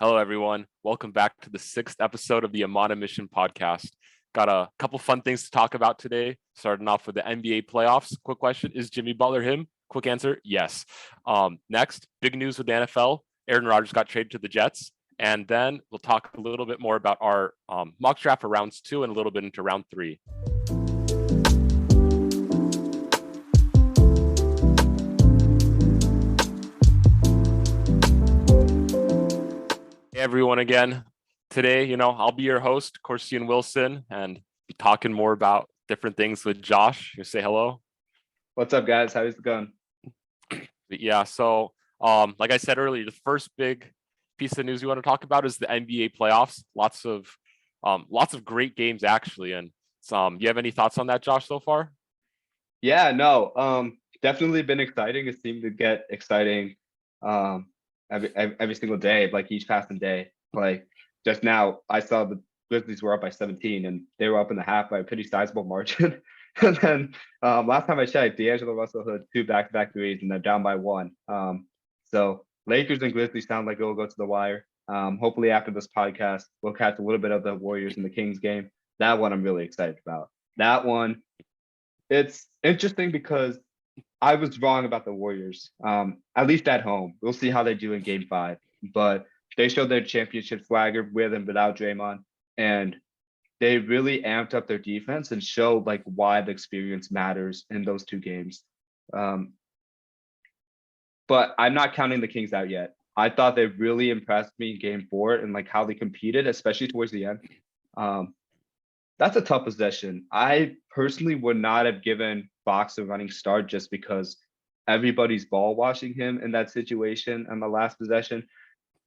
Hello, everyone. Welcome back to the sixth episode of the Amana Mission podcast. Got a couple fun things to talk about today. Starting off with the NBA playoffs. Quick question: is Jimmy Butler him? Quick answer: yes. Next, big news with the NFL. Aaron Rodgers got traded to the Jets, and then we'll talk a little bit more about our mock draft for rounds 2 and a little bit into round 3. Hey everyone again. Today, I'll be your host, Corsian Wilson, and be talking more about different things with Josh. You say hello. What's up, guys? How's it going? But yeah, so like I said earlier, the first big piece of news we want to talk about is the NBA playoffs. Lots of great games actually. And you have any thoughts on that, Josh, so far? Yeah, no, definitely been exciting. It seemed to get exciting every single day, like each passing day. Like just now, I saw the Grizzlies were up by 17, and they were up in the half by a pretty sizable margin. And then last time I checked, D'Angelo Russell hit 2 back-to-back threes, and they're down by 1. So Lakers and Grizzlies sound like it will go to the wire. Hopefully after this podcast, we'll catch a little bit of the Warriors and the Kings game. That one I'm really excited about. That one, it's interesting because I was wrong about the Warriors, at least at home. We'll see how they do in Game 5. But they showed their championship swagger with and without Draymond, and they really amped up their defense and showed like why the experience matters in those 2 games. But I'm not counting the Kings out yet. I thought they really impressed me in Game 4 and like how they competed, especially towards the end. That's a tough possession. I personally would not have given Fox a running start just because everybody's ball watching him in that situation on the last possession.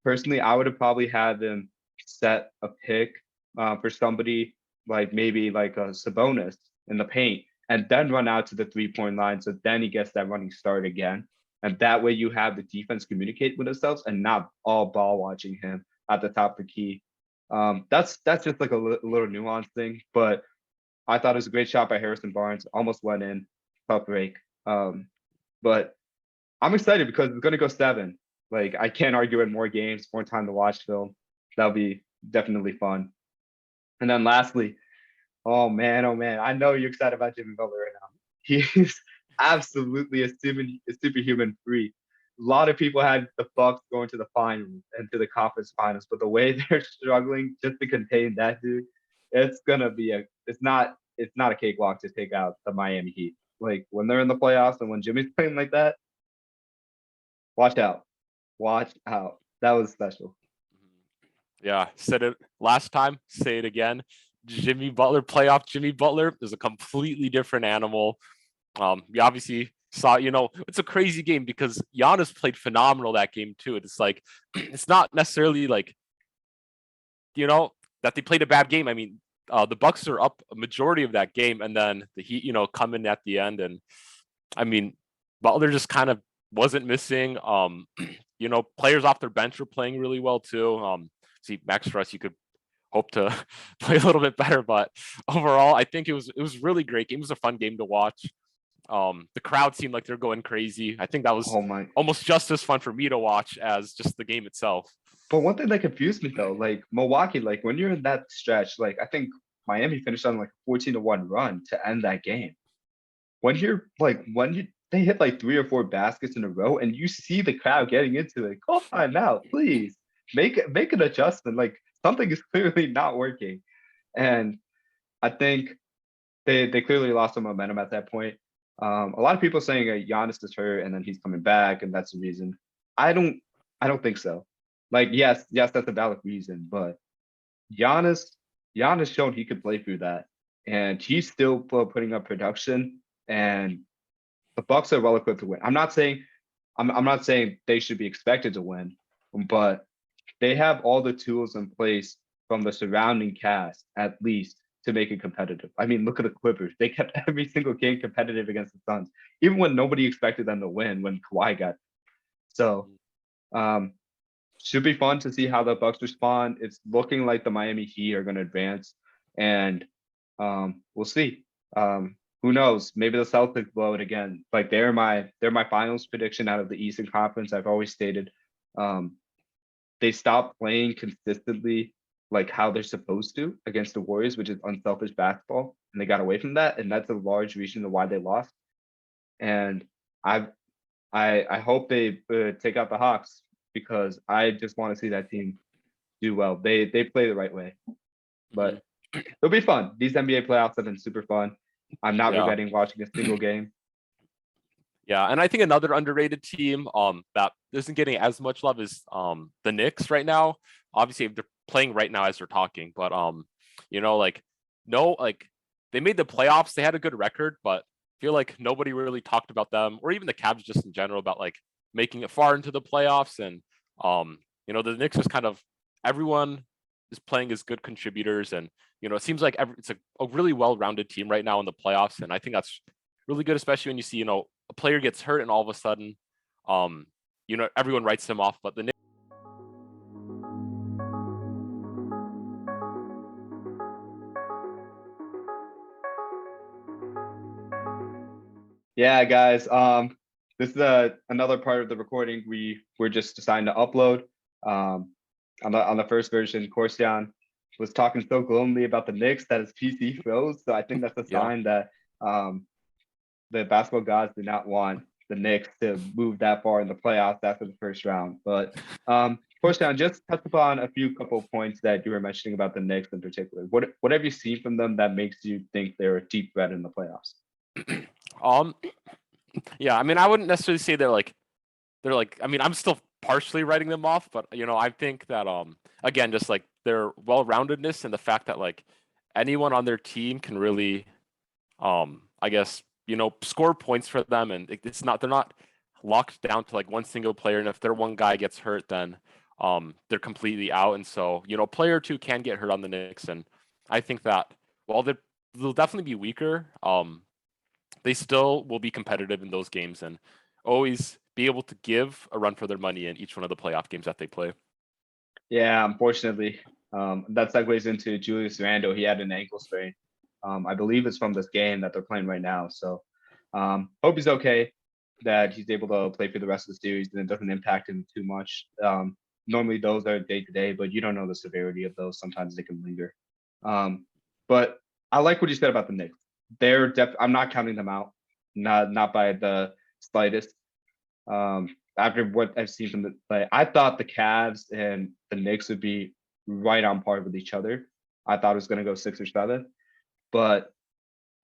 Personally, I would have probably had them set a pick for somebody like maybe like a Sabonis in the paint and then run out to the 3-point line. So then he gets that running start again. And that way you have the defense communicate with themselves and not all ball watching him at the top of the key. That's just like a little nuance thing, but I thought it was a great shot by Harrison Barnes. Almost went in, tough break. But I'm excited because it's going to go 7. Like I can't argue it. More games, more time to watch film. That'll be definitely fun. And then lastly, oh man, I know you're excited about Jimmy Butler right now. He's absolutely a superhuman freak. A lot of people had the Bucks going to the finals and to the conference finals, but the way they're struggling just to contain that dude, it's not a cakewalk to take out the Miami Heat. Like when they're in the playoffs and when Jimmy's playing like that, watch out. That was special. Yeah, said it last time, say it again. Jimmy Butler is a completely different animal. We obviously saw, it's a crazy game because Giannis played phenomenal that game too. It's like, it's not necessarily like, that they played a bad game. I mean, the Bucks are up a majority of that game, and then the Heat, come in at the end. And I mean, Butler just kind of wasn't missing. Players off their bench were playing really well too. See, Max Struss, you could hope to play a little bit better, but overall, I think it was really great game. It was a fun game to watch. The crowd seemed like they're going crazy. I think that was almost just as fun for me to watch as just the game itself. But one thing that confused me though, like Milwaukee, like when you're in that stretch, like I think Miami finished on like 14-1 run to end that game. When they hit like 3 or 4 baskets in a row and you see the crowd getting into it, call time out, please. Make an adjustment. Like something is clearly not working. And I think they clearly lost some momentum at that point. A lot of people saying Giannis is hurt and then he's coming back and that's the reason. I don't think so. Like yes, that's a valid reason, but Giannis showed he could play through that, and he's still putting up production. And the Bucks are well equipped to win. I'm not saying they should be expected to win, but they have all the tools in place from the surrounding cast at least to make it competitive. I mean, look at the Clippers. They kept every single game competitive against the Suns, even when nobody expected them to win when Kawhi got. So, should be fun to see how the Bucks respond. It's looking like the Miami Heat are going to advance, and we'll see. Who knows? Maybe the Celtics blow it again. Like they're my finals prediction out of the Eastern Conference. I've always stated they stopped playing consistently like how they're supposed to against the Warriors, which is unselfish basketball, and they got away from that, and that's a large reason to why they lost. And I I hope they take out the Hawks because I just want to see that team do well. They play the right way, Mhm. but it'll be fun. These NBA playoffs have been super fun. I'm not Yeah. regretting watching a single game. Yeah, and I think another underrated team that isn't getting as much love is the Knicks right now. Obviously, they're playing right now as we're talking, but you know, like no, like they made the playoffs. They had a good record, but I feel like nobody really talked about them, or even the Cavs just in general about like making it far into the playoffs. And you know, the Knicks is kind of everyone is playing as good contributors, and you know, it seems like it's a really well-rounded team right now in the playoffs, and I think that's really good, especially when you see, you know, a player gets hurt and all of a sudden, you know, everyone writes him off. But the Knicks. Yeah, guys. This is another part of the recording we were just assigned to upload. On the first version, Corsian was talking so glowingly about the Knicks that his PC froze. So I think that's a Yeah. sign that the basketball gods did not want the Knicks to move that far in the playoffs after the first round. But Corsian, just touch upon a couple of points that you were mentioning about the Knicks in particular. What have you seen from them that makes you think they're a deep threat in the playoffs? Um, yeah, I mean, I wouldn't necessarily say they're like. I mean, I'm still partially writing them off, but you know, I think that again, just like their well-roundedness and the fact that like anyone on their team can really I guess, you know, score points for them, and it's not they're not locked down to like one single player, and if their one guy gets hurt, then they're completely out. And so, you know, a player or two can get hurt on the Knicks, and I think that while they'll definitely be weaker, they still will be competitive in those games and always be able to give a run for their money in each one of the playoff games that they play. Yeah, unfortunately, that segues into Julius Randle. He had an ankle sprain. I believe it's from this game that they're playing right now. So hope he's okay, that he's able to play for the rest of the series and it doesn't impact him too much. Normally those are day to day, but you don't know the severity of those. Sometimes they can linger. But I like what you said about the Knicks. I'm not counting them out, not by the slightest. After what I've seen from the play, I thought the Cavs and the Knicks would be right on par with each other. I thought it was going to go 6 or 7, but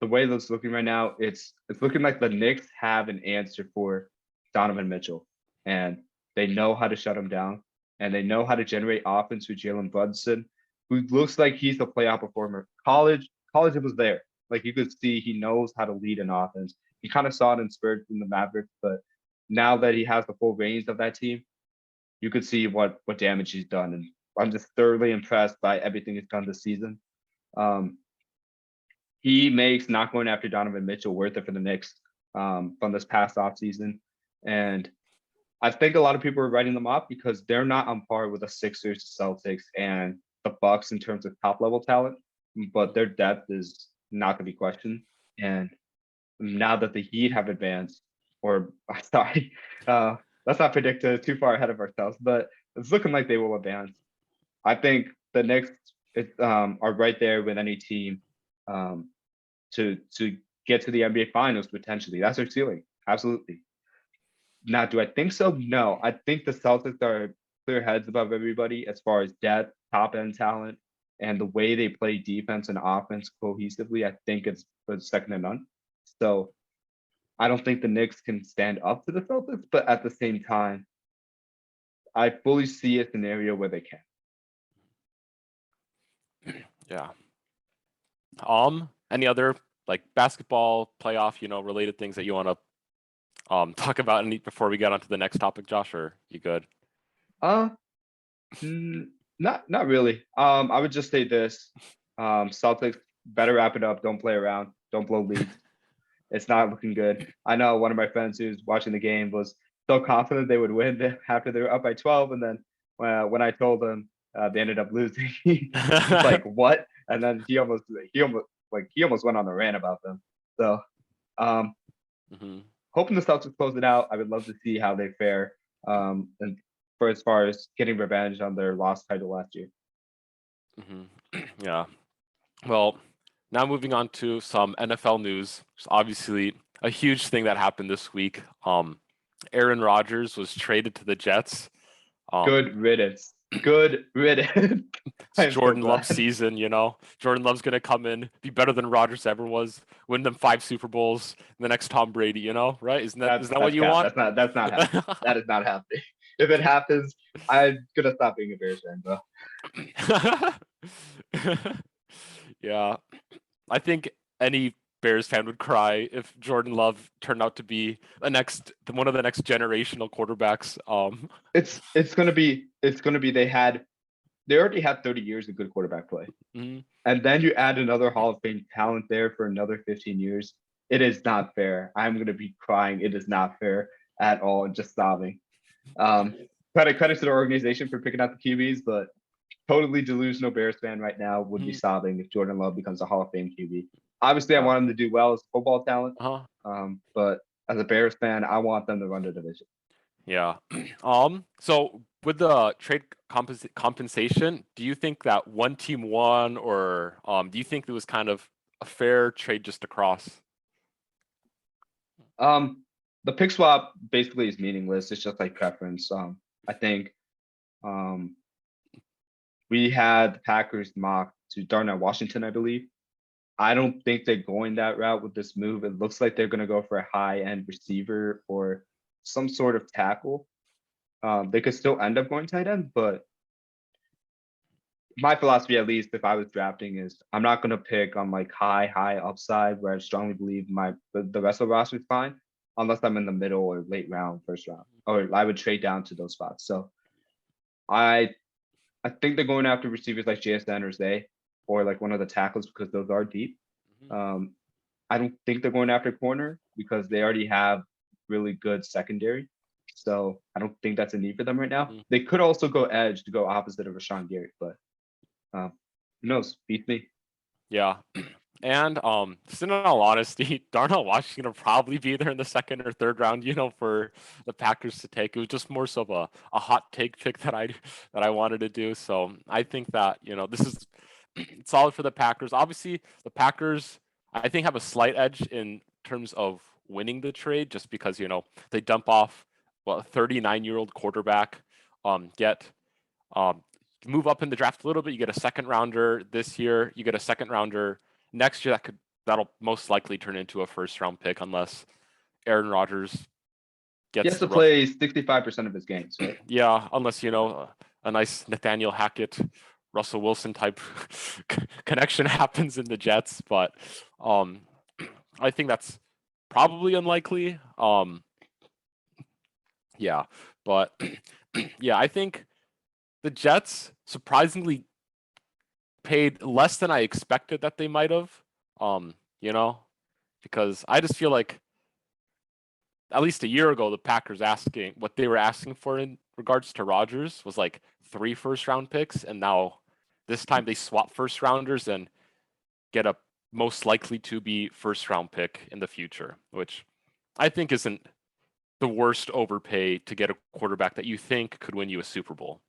the way that's looking right now, it's looking like the Knicks have an answer for Donovan Mitchell, and they know how to shut him down, and they know how to generate offense with Jalen Brunson, who looks like he's a playoff performer. College, it was there. Like you could see, he knows how to lead an offense. You kind of saw it in spurts in the Mavericks, but now that he has the full range of that team, you could see what damage he's done. And I'm just thoroughly impressed by everything he's done this season. He makes not going after Donovan Mitchell worth it for the Knicks from this past offseason. And I think a lot of people are writing them off because they're not on par with the Sixers, Celtics, and the Bucks in terms of top level talent, but their depth is not going to be questioned. And now that the Heat have advanced, or sorry, let's not predict too far ahead of ourselves, but it's looking like they will advance. I think the Knicks are right there with any team to get to the NBA Finals potentially. That's their ceiling, absolutely. Now, do I think so? No, I think the Celtics are clear heads above everybody as far as depth, top end talent, and the way they play defense and offense cohesively. I think it's second to none. So I don't think the Knicks can stand up to the Celtics, but at the same time, I fully see a scenario where they can. Yeah. Any other like basketball playoff, you know, related things that you want to talk about before we get on to the next topic, Josh, or you good? Not really. I would just say this. Celtics better wrap it up. Don't play around. Don't blow leads. It's not looking good. I know one of my friends who's watching the game was so confident they would win after they were up by 12, and then when I told them they ended up losing, he's like, "What?" And then he almost went on a rant about them. So, hoping the Celtics close it out. I would love to see how they fare. And for as far as getting revenge on their lost title last year. Yeah. Well, now moving on to some NFL news. It's obviously a huge thing that happened this week. Aaron Rodgers was traded to the Jets. Good riddance. Good riddance. It's Jordan Love's season, Jordan Love's gonna come in, be better than Rodgers ever was, win them 5 Super Bowls, the next Tom Brady, right? Isn't that what you want? That's not happening. That is not happening. If it happens, I'm gonna stop being a Bears fan, bro. Yeah. I think any Bears fan would cry if Jordan Love turned out to be one of the next generational quarterbacks. It's gonna be they already had 30 years of good quarterback play. Mm-hmm. And then you add another Hall of Fame talent there for another 15 years. It is not fair. I'm gonna be crying. It is not fair at all, and just sobbing. Credit to the organization for picking out the QBs, but totally delusional Bears fan right now would be sobbing if Jordan Love becomes a Hall of Fame QB. Obviously, I want him to do well as a football talent, but as a Bears fan, I want them to run the division. Yeah. So with the trade compensation, do you think that one team won, or do you think it was kind of a fair trade just across? The pick swap basically is meaningless. It's just like preference. I think we had the Packers mocked to Darnell Washington, I believe. I don't think they're going that route with this move. It looks like they're going to go for a high-end receiver or some sort of tackle. They could still end up going tight end, but my philosophy, at least if I was drafting, is I'm not going to pick on like high upside where I strongly believe the rest of the roster is fine, unless I'm in the middle or late round, first round, or I would trade down to those spots. So I think they're going after receivers like JSN or Zay, or like one of the tackles, because those are deep. I don't think they're going after corner because they already have really good secondary. So I don't think that's a need for them right now. They could also go edge to go opposite of Rashawn Gary, but who knows? Beat me. Yeah. And just in all honesty, Darnell Washington will probably be there in the second or third round, for the Packers to take. It was just more so of a hot take pick that I wanted to do. So I think that, this is solid for the Packers. Obviously, the Packers, I think, have a slight edge in terms of winning the trade, just because, they dump off a 39-year-old quarterback, move up in the draft a little bit. You get a second rounder this year. You get a second rounder next year. That'll most likely turn into a first round pick unless Aaron Rodgers gets. He has to play 65% of his games. Right? Yeah, unless a nice Nathaniel Hackett, Russell Wilson type connection happens in the Jets, but I think that's probably unlikely. Yeah, but yeah, I think the Jets surprisingly paid less than I expected that they might have, because I just feel like at least a year ago, the Packers what they were asking for in regards to Rodgers was like 3 first-round picks, and now this time they swap first rounders and get a most likely to be first-round pick in the future, which I think isn't the worst overpay to get a quarterback that you think could win you a Super Bowl.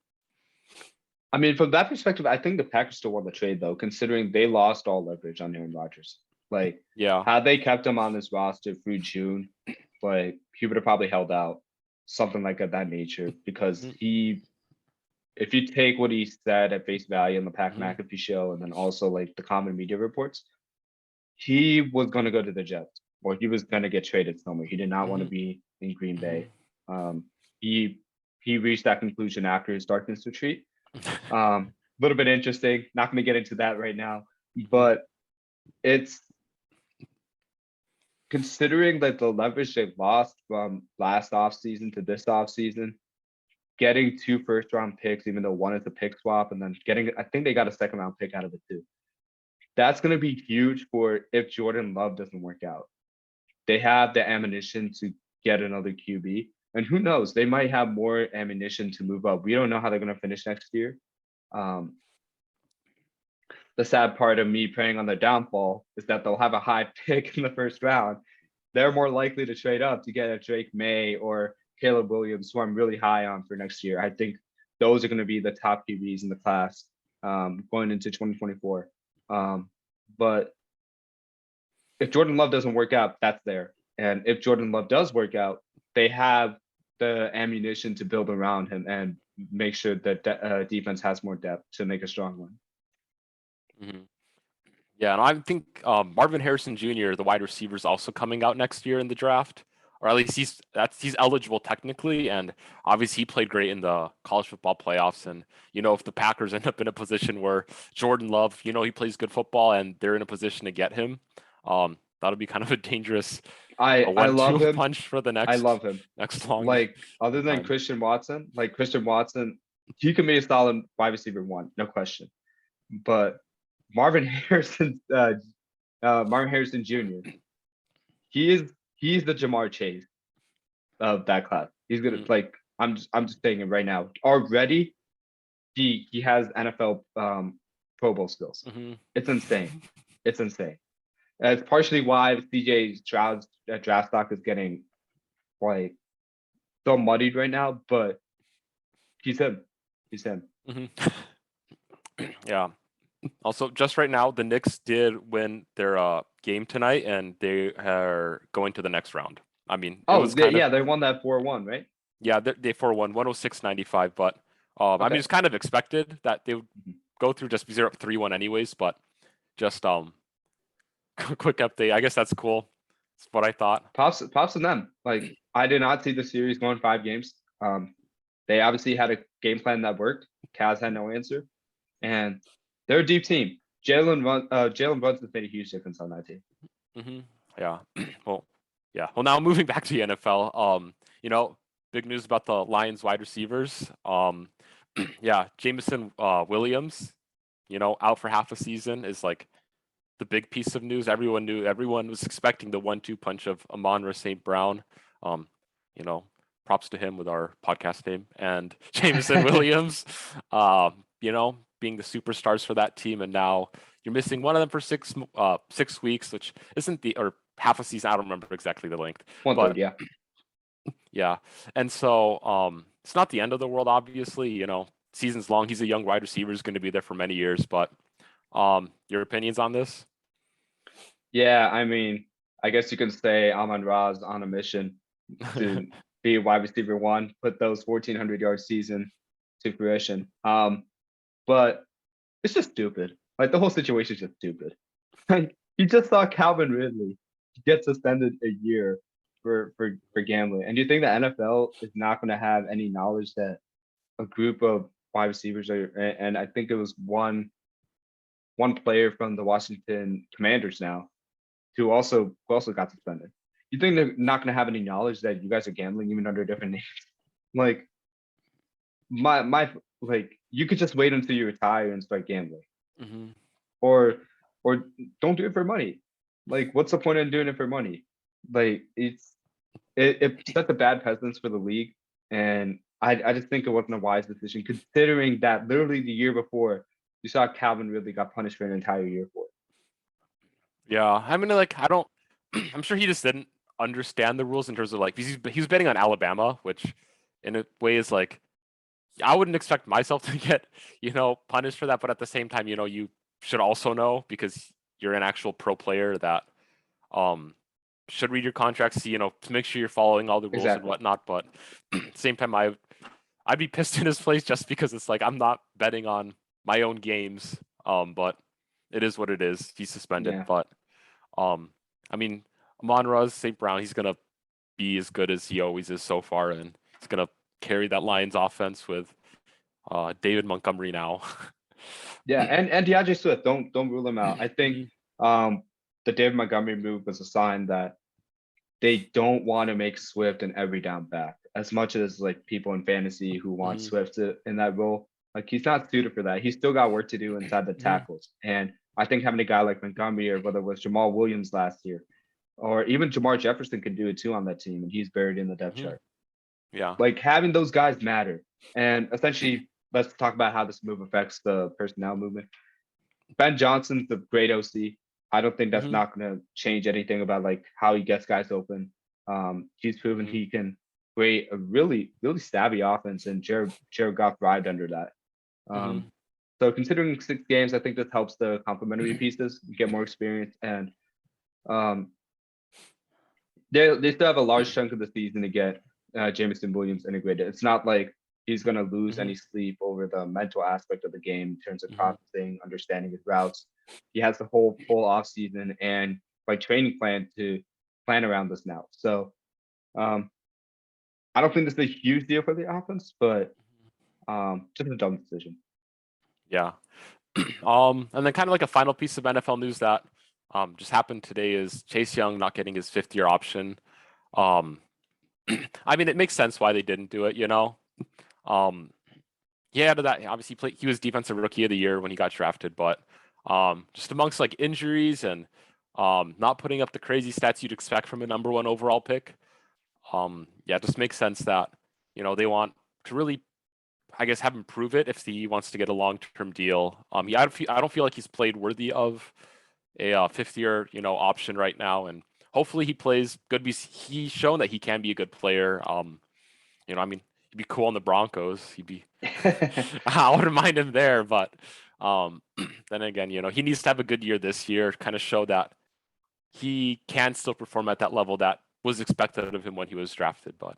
I mean, from that perspective, I think the Packers still won the trade, though, considering they lost all leverage on Aaron Rodgers. Like, had they kept him on this roster through June, like, he would have probably held out, something like that nature, because if you take what he said at face value in the Pat McAfee show, and then also like the common media reports, he was going to go to the Jets, or he was going to get traded somewhere. He did not want to be in Green Bay. He reached that conclusion after his darkness retreat. Little bit interesting. Not going to get into that right now, but it's considering that the leverage they lost from last offseason to this offseason, getting 2 first-round picks, even though one is a pick swap, and then I think they got a second-round pick out of it too. That's going to be huge for if Jordan Love doesn't work out. They have the ammunition to get another QB, and who knows, they might have more ammunition to move up. We don't know how they're going to finish next year. The sad part of me preying on their downfall is that they'll have a high pick in the first round. They're more likely to trade up to get a Drake May or Caleb Williams, who I'm really high on for next year. I think those are going to be the top QBs in the class going into 2024. But if Jordan Love doesn't work out, that's there. And if Jordan Love does work out, they have the ammunition to build around him and make sure that defense has more depth to make a strong one. Mm-hmm. Yeah, and I think Marvin Harrison Jr., the wide receiver, is also coming out next year in the draft, or at least he's eligible technically, and obviously he played great in the college football playoffs. And if the Packers end up in a position where Jordan Love, he plays good football, and they're in a position to get him, that'll be kind of a dangerous I love 1-2 him. punch for the next. I love him. Next long. Like other than time. Christian Watson, he can be a solid wide receiver one, no question. But Marvin Harrison Jr. He's the Jamar Chase of that class. He's gonna I'm just saying it right now. Already, he has NFL Pro Bowl skills. Mm-hmm. It's insane. It's insane. It's partially why CJ Stroud's draft stock is getting so muddied right now, but he's him. He's him. Mm-hmm. Yeah. Also, just right now, the Knicks did win their game tonight, and they are going to the next round. I mean, they won that 4-1, right? Yeah, they 4-1, 106-95. But okay. I mean, it's kind of expected that they would go through just because they're up 3-1 anyways. But just quick update. I guess that's cool. That's what I thought. Props to them. Like, I did not see the series going 5 games. They obviously had a game plan that worked. Cavs had no answer, and they're a deep team. Jaylin Brunson's made a huge difference on that team. Mm-hmm. Yeah. Well, now moving back to the NFL. Big news about the Lions wide receivers. Jameson Williams, out for half a season is like the big piece of news. Everyone was expecting the 1-2 punch of Amon-Ra St. Brown. Props to him with our podcast name, and Jameson Williams, being the superstars for that team. And now you're missing one of them for 6 weeks, which isn't or half a season. I don't remember exactly the length. 1/3, yeah. Yeah. And so it's not the end of the world, obviously. Season's long. He's a young wide receiver, is going to be there for many years. But your opinions on this? Yeah, I mean, I guess you can say Amon-Ra's on a mission to be wide receiver one, put those 1,400-yard season to fruition. But it's just stupid. Like, the whole situation is just stupid. Like, you just saw Calvin Ridley get suspended a year for gambling. And do you think the NFL is not going to have any knowledge that a group of wide receivers and I think it was one player from the Washington Commanders now who also got suspended. You think they're not going to have any knowledge that you guys are gambling even under different names? Like, you could just wait until you retire and start gambling. Mm-hmm. Or don't do it for money. Like, what's the point in doing it for money? Like, it sets a bad precedence for the league, and I just think it wasn't a wise decision, considering that literally the year before you saw Calvin Ridley got punished for an entire year for it. Yeah, I mean, I'm sure he just didn't understand the rules in terms of he was betting on Alabama, which in a way is I wouldn't expect myself to get punished for that, but at the same time, you should also know, because you're an actual pro player, that should read your contract, see to make sure you're following all the rules and whatnot. But at the same time, I'd be pissed in his place, just because it's I'm not betting on my own games. But it is what it is. He's suspended. Yeah. But I mean, Amon-Ra St. Brown, he's gonna be as good as he always is so far, and he's gonna carry that Lions offense with David Montgomery now. Yeah, and DeAndre Swift, don't rule him out. I think the David Montgomery move was a sign that they don't want to make Swift an every down back, as much as people in fantasy who want Swift in that role. He's not suited for that. He's still got work to do inside the tackles. And I think having a guy like Montgomery, or whether it was Jamal Williams last year, or even Jamar Jefferson could do it too on that team, and he's buried in the depth chart. Yeah. Having those guys matter. And essentially, let's talk about how this move affects the personnel movement. Ben Johnson's the great OC. I don't think that's not going to change anything about how he gets guys open. He's proven he can a really stabby offense, and Jared Goff thrived under that. Mhm. So considering 6 games, I think this helps the complementary pieces get more experience, and um, they still have a large chunk of the season to get Jameson Williams integrated. It's not like he's going to lose Mhm. any sleep over the mental aspect of the game in terms of Mhm. processing, understanding his routes. He has the whole full off season and like training plan to plan around this now. So um, I don't think this is a huge deal for the offense, but just a dumb decision. Yeah. And then kind of like a final piece of NFL news that just happened today is Chase Young not getting his 5th-year option. Um, I mean, it makes sense why they didn't do it, you know. Um, yeah, to that obviously he was defensive rookie of the year when he got drafted, but just amongst like injuries and not putting up the crazy stats you'd expect from a number 1 overall pick, yeah, it just makes sense that they want to really, I guess, have him prove it if he wants to get a long-term deal. I don't feel like he's played worthy of a 5th-year option right now, and hopefully he plays good because he's shown that he can be a good player. I mean, he'd be cool on the Broncos. He'd be I wouldn't mind him there, but um, then again, he needs to have a good year this year, kind of show that he can still perform at that level that was expected of him when he was drafted. But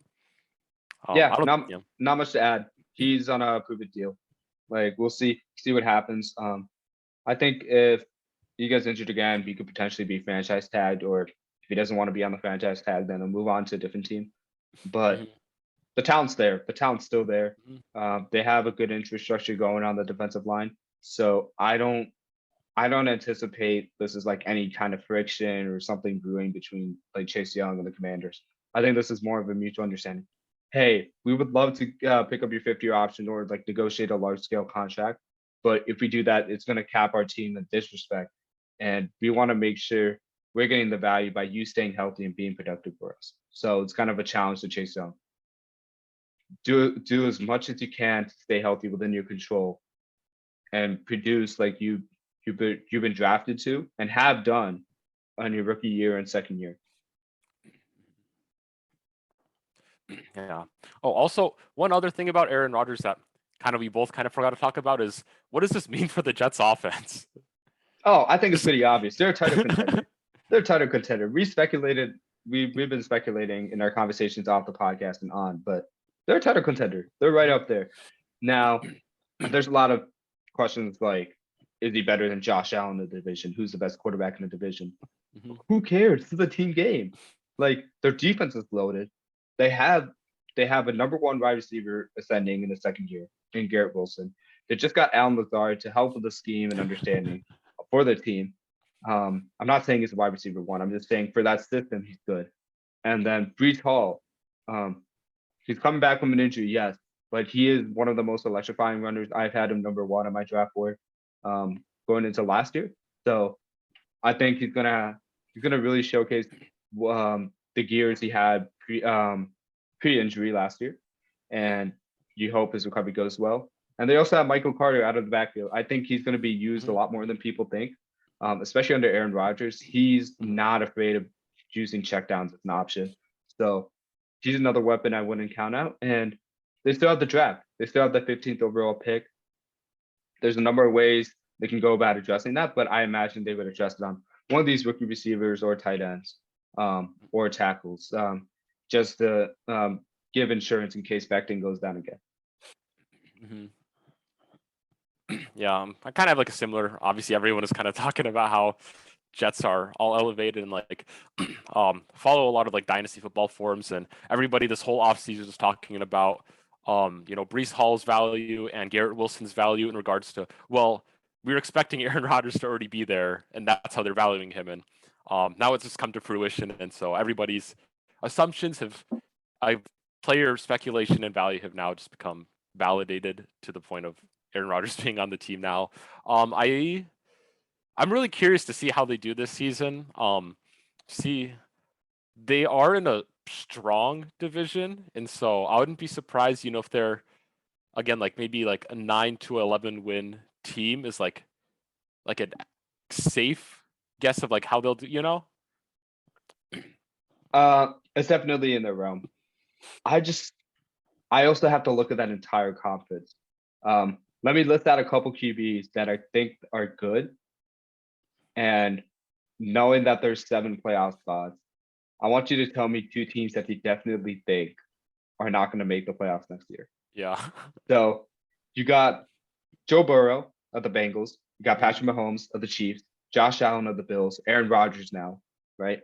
Yeah, I don't, not much to add. He's on a prove it deal. Like we'll see what happens. I think if he gets injured again, he could potentially be franchise tagged, or if he doesn't want to be on the franchise tag, then he'll move on to a different team. But Mhm, the talent's there. The talent's still there. mhm, They have a good infrastructure going on the defensive line. So I don't anticipate this is like any kind of friction or something brewing between like Chase Young and the Commanders. I think this is more of a mutual understanding. Hey, we would love to pick up your 5th-year option or like negotiate a large scale contract, but if we do that, it's going to cap our team in disrespect, and we want to make sure we're getting the value by you staying healthy and being productive for us. So it's kind of a challenge to Chase Young. Do as much as you can to stay healthy within your control and produce like you've been drafted to and have done on your rookie year and second year. yeah. Oh, also one other thing about Aaron Rodgers that we both kind of forgot to talk about is what does this mean for the Jets offense? Oh, I think it's pretty obvious. They're a title contender. They're a title contender. We've been speculating in our conversations off the podcast and on, but they're a title contender. They're right up there. Now, there's a lot of questions like, is he better than Josh Allen in the division? Who's the best quarterback in the division? Mhm, Who cares? This is a team game. Like their defense is loaded. They have they have a number 1 wide receiver ascending in the second year in Garrett Wilson. They just got Alan Lazard to help with the scheme and understanding for their team. I'm not saying he's a wide receiver 1. I'm just saying for that system, he's good. And then Brees Hall, um, he's coming back from an injury, yes, but he is one of the most electrifying runners. I've had him number 1 on my draft board going into last year. So I think he's gonna really showcase the gears he had pre-injury last year, and you hope his recovery goes well. And they also have Michael Carter out of the backfield. I think he's going to be used a mhm, lot more than people think, especially under Aaron Rodgers. He's mhm. not afraid of using checkdowns as an option. So he's another weapon I wouldn't count out. And they still have the draft. They still have the 15th overall pick. There's a number of ways they can go about addressing that, but I imagine they would address it on one of these rookie receivers or tight ends or tackles, just to give insurance in case Becton goes down again. Mhm. Yeah, I kind of have like a similar. Obviously, everyone is kind of talking about how Jets are all elevated and like follow a lot of like dynasty football forums, and everybody this whole offseason is talking about Brees Hall's value and Garrett Wilson's value in regards to, well, we were expecting Aaron Rodgers to already be there, and that's how they're valuing him, and now it's just come to fruition, and so everybody's assumptions have, I've player speculation and value have now just become validated to the point of Aaron Rodgers being on the team now. I'm really curious to see how they do this season. See, they are in a strong division, and so I wouldn't be surprised, if they're again like maybe like a 9 to 11 win team is like a safe guess of like how they'll do. It's definitely in their realm. I also have to look at that entire conference. Let me list out a couple QBs that I think are good. And knowing that there's 7 playoff spots, I want you to tell me 2 teams that you definitely think are not going to make the playoffs next year. Yeah. So you got Joe Burrow of the Bengals. You got Mhm. Patrick Mahomes of the Chiefs. Josh Allen of the Bills. Aaron Rodgers now, right?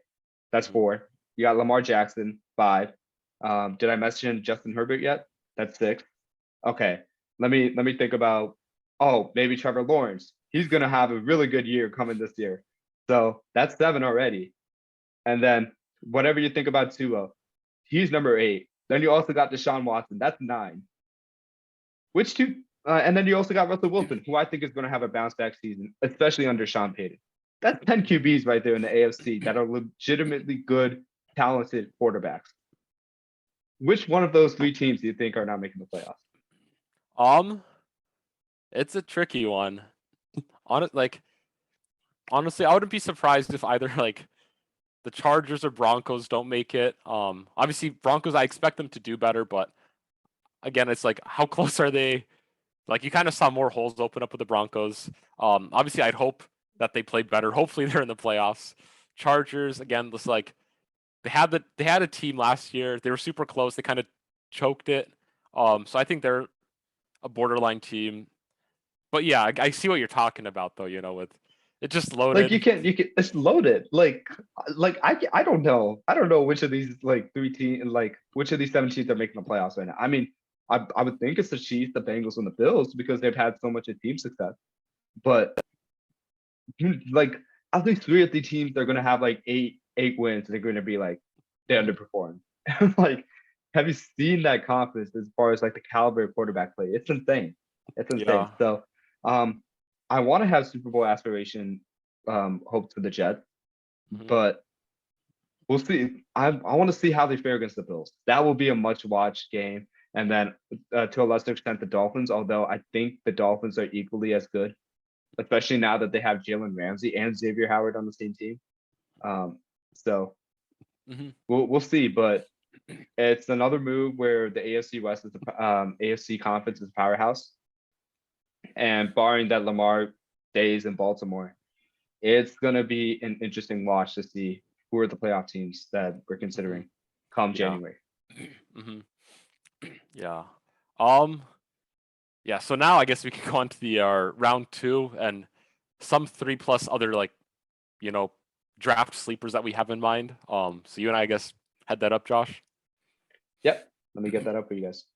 That's Mhm. 4. You got Lamar Jackson, 5. Did I mention Justin Herbert yet? That's 6. Okay. Let me think about, oh, maybe Trevor Lawrence. He's gonna have a really good year coming this year. So that's 7 already. And then whatever you think about Tua, he's number 8. Then you also got Deshaun Watson. That's 9. Which two? And then you also got Russell Wilson, who I think is going to have a bounce back season, especially under Sean Payton. That's 10 QBs right there in the AFC that are legitimately good, talented quarterbacks. Which one of those 3 teams do you think are not making the playoffs? It's a tricky one. Like honestly, I wouldn't be surprised if either like the Chargers or Broncos don't make it. Obviously Broncos, I expect them to do better, but again, it's like how close are they? Like you kind of saw more holes open up with the Broncos. Obviously I'd hope that they play better. Hopefully they're in the playoffs. Chargers again, just like they had a team last year. They were super close. They kind of choked it. So I think they're a borderline team. But yeah, I see what you're talking about though. With it just Like loaded. you can it's loaded. I don't know. I don't know which of these like 3 teams, like which of these 7 teams are making the playoffs right now. I mean, I would think it's the Chiefs, the Bengals, and the Bills because they've had so much of team success. But like at least 3 of the teams they're gonna have like 8 wins. They're gonna be like they underperformed. Like, have you seen that confidence as far as like the caliber of quarterback play? It's insane. It's insane. Yeah. So I want to have Super Bowl aspiration hopes for the Jets, Mhm. but we'll see. I want to see how they fare against the Bills. That will be a much watched game. And then to a lesser extent, the Dolphins, although I think the Dolphins are equally as good, especially now that they have Jalen Ramsey and Xavier Howard on the same team. Um, so Mhm. we'll see, but it's another move where the AFC West is the AFC conference is a powerhouse, and barring that Lamar stays in Baltimore, it's gonna be an interesting watch to see who are the playoff teams that we're Mhm. considering come Yeah. January. Mhm. Yeah. Um. Yeah. So now I guess we can go on to the round 2 and some 3 plus other like you know draft sleepers that we have in mind. So you and I guess head that up, Josh. Yep, let me get that up for you guys.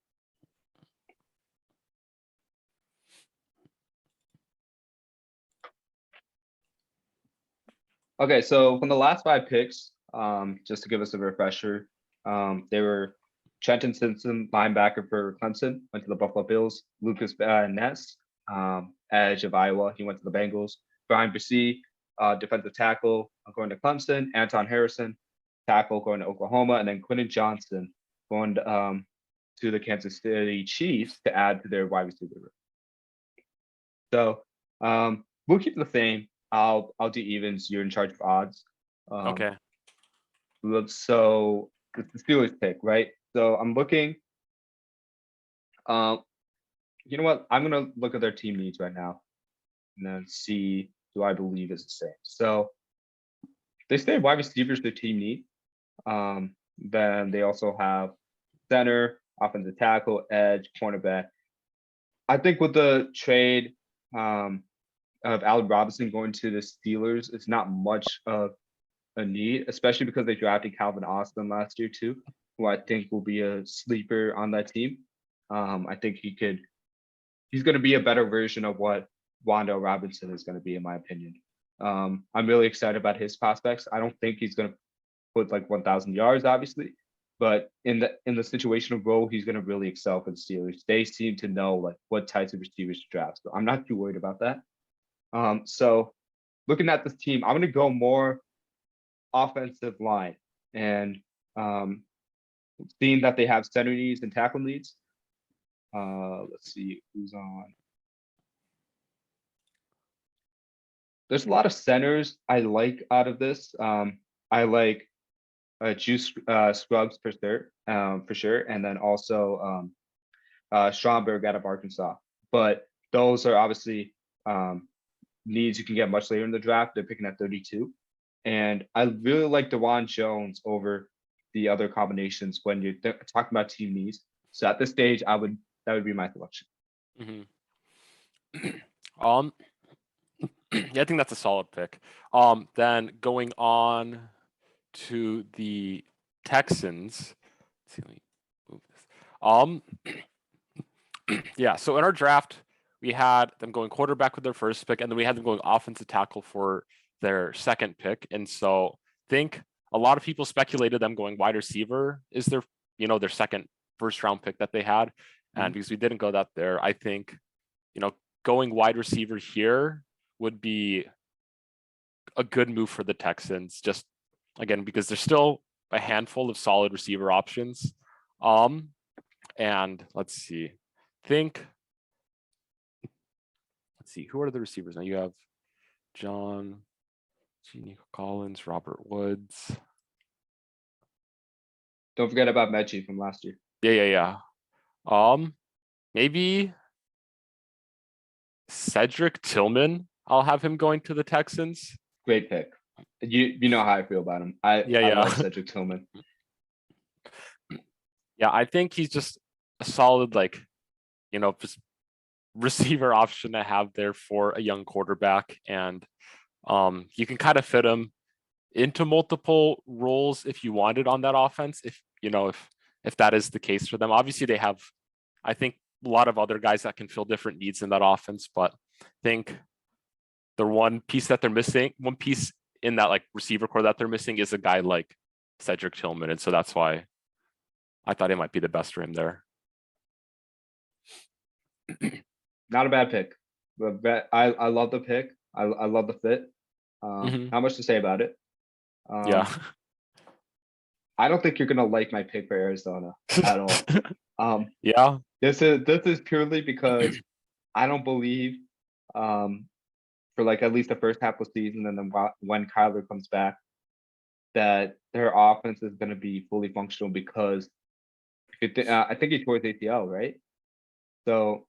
Okay, so from the last 5 picks, just to give us a refresher, they were Trenton Simpson, linebacker for Clemson, went to the Buffalo Bills. Lucas Ness, edge of Iowa, he went to the Bengals. Brian Bresee, defensive tackle, going to Clemson. Anton Harrison, tackle, going to Oklahoma, and then Quentin Johnson going to the Kansas City Chiefs to add to their wide receiver room. So we'll keep the same. I'll do evens. You're in charge of odds. Um, Okay. so it's the Steelers pick, right? So I'm looking. Um, you know what? I'm gonna look at their team needs right now and then see do I believe it's the same. So they say wide receivers their team need. Then they also have center, offensive tackle, edge, cornerback. I think with the trade of Allen Robinson going to the Steelers, it's not much of a need, especially because they drafted Calvin Austin last year too, who I think will be a sleeper on that team. I think he's going to be a better version of what Wando Robinson is going to be, in my opinion. I'm really excited about his prospects. I don't think he's going to put like 1,000 yards, obviously, but in the situational role, he's going to really excel for the Steelers. They seem to know like what types of receivers to draft, so I'm not too worried about that. So looking at this team, I'm going to go more offensive line and um, seeing that they have center needs and tackle needs. Let's see who's on. There's a lot of centers I like out of this. I like Juice Scruggs for sure, and then also Stromberg out of Arkansas. But those are obviously needs you can get much later in the draft. They're picking at 32. And I really like Dawand Jones over the other combinations when you're talking about team needs. So at this stage, that would be my selection. Yeah, I think that's a solid pick. Then going on to the Texans. Let's see, let me move this. Yeah, so in our draft, we had them going quarterback with their first pick, and then we had them going offensive tackle for their second pick. And so I think a lot of people speculated them going wide receiver is their, their second first round pick that they had. And because we didn't go that there, I think, going wide receiver here would be a good move for the Texans, just again, because there's still a handful of solid receiver options. And let's see, who are the receivers now? You have John, Nico Collins, Robert Woods. Don't forget about Mechie from last year. Yeah. Maybe Cedric Tillman. I'll have him going to the Texans. Great pick. You know how I feel about him. I love Cedric Tillman. Yeah, I think he's just a solid, just receiver option to have there for a young quarterback. And you can kind of fit him into multiple roles if you wanted on that offense. If that is the case for them. Obviously they have, I think, a lot of other guys that can fill different needs in that offense, but I think the one piece in that receiver core that they're missing is a guy like Cedric Tillman. And so that's why I thought it might be the best for him there. Not a bad pick. But I love the pick. I love the fit. Not much to say about it. Yeah. I don't think you're gonna like my pick for Arizona at all. Yeah. This is purely because I don't believe for at least the first half of the season, and then when Kyler comes back, that their offense is going to be fully functional because I think he tore his ACL, right? So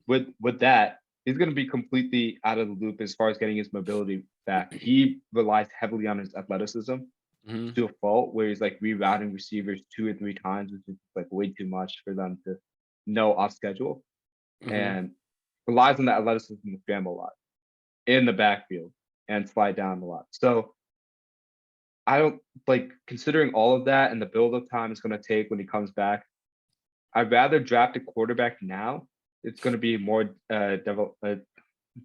with that, he's going to be completely out of the loop as far as getting his mobility back. He relies heavily on his athleticism to a fault, where he's rerouting receivers 2 or 3 times, which is way too much for them to know off schedule, and relies on that athleticism to scramble a lot in the backfield and slide down a lot. So I don't considering all of that and the build-up time it's going to take when he comes back. I'd rather draft a quarterback now. It's going to be more to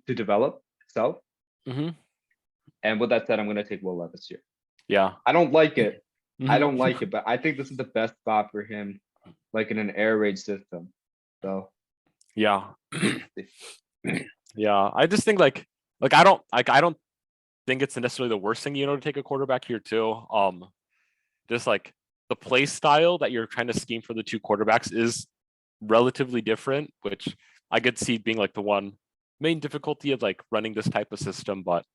develop itself. And with that said, I'm going to take Will Levis here. Yeah. I don't like it. I don't like it, but I think this is the best spot for him, in an air raid system. So yeah. Yeah. I just think I don't think it's necessarily the worst thing, to take a quarterback here too. Just the play style that you're trying to scheme for the two quarterbacks is relatively different, which I could see being the one main difficulty of running this type of system. But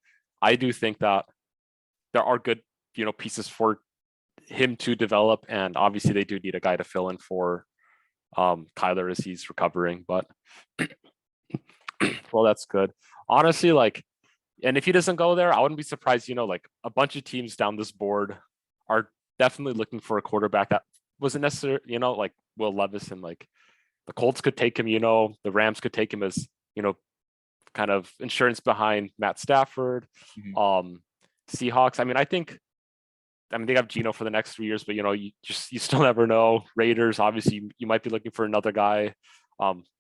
I do think that there are good, pieces for him to develop, and obviously they do need a guy to fill in for Kyler as he's recovering. But well, that's good. Honestly, and if he doesn't go there, I wouldn't be surprised, a bunch of teams down this board are definitely looking for a quarterback that wasn't necessary, Will Levis, and the Colts could take him, the Rams could take him as, kind of insurance behind Matt Stafford. Seahawks, I think they have Geno for the next 3 years, but you still never know. Raiders, obviously you might be looking for another guy.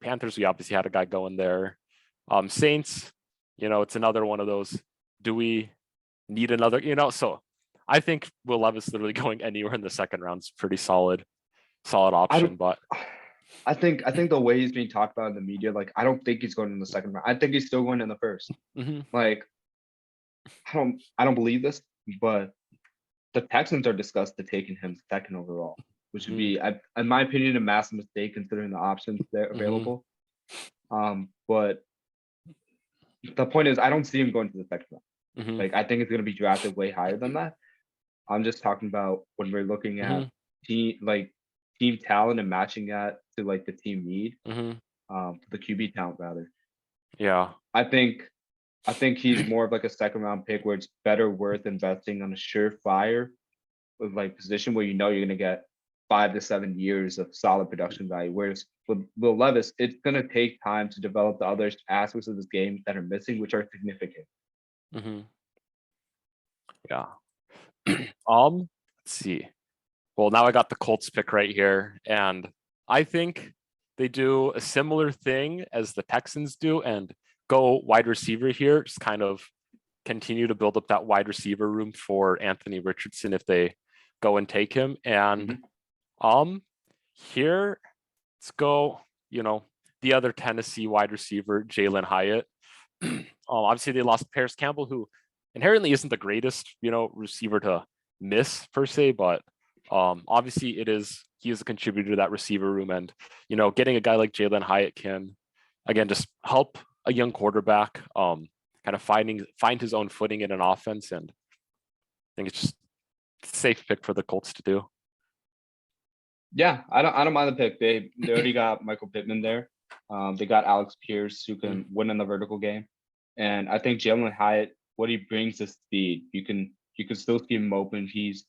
Panthers, we obviously had a guy going there. Saints, it's another one of those. Do we need another? So I think Will Levis literally going anywhere in the second round is pretty solid option. But I think the way he's being talked about in the media, I don't think he's going in the second round. I think he's still going in the first. I don't believe this, but the Texans are discussed to taking him second overall, which would be, in my opinion, a massive mistake considering the options that are available. But the point is, I don't see him going to the second round. I think it's going to be drafted way higher than that. I'm just talking about when we're looking at Mhm, team talent and matching that to like the team need, mhm. the QB talent rather. Yeah. I think I think he's more of like a second round pick where it's better worth investing on a surefire like position where you know you're gonna get 5 to 7 years of solid production value. Whereas with Will Levis, it's gonna take time to develop the other aspects of this game that are missing, which are significant. Mhm. Yeah. Let's see. Well, now I got the Colts pick right here, and I think they do a similar thing as the Texans do and go wide receiver here, just kind of continue to build up that wide receiver room for Anthony Richardson if they go and take him. And Mhm. um here, let's go, the other Tennessee wide receiver, Jaylin Hyatt. Obviously they lost Paris Campbell, who inherently isn't the greatest, receiver to miss per se, but obviously he is a contributor to that receiver room, and getting a guy like Jaylin Hyatt can again just help a young quarterback kind of find his own footing in an offense, and I think it's just a safe pick for the Colts to do. Yeah, I don't mind the pick. They already got Michael Pittman there. They got Alex Pierce who can win in the vertical game, and I think Jalen Hyatt, what he brings is speed. You can still see him open. He's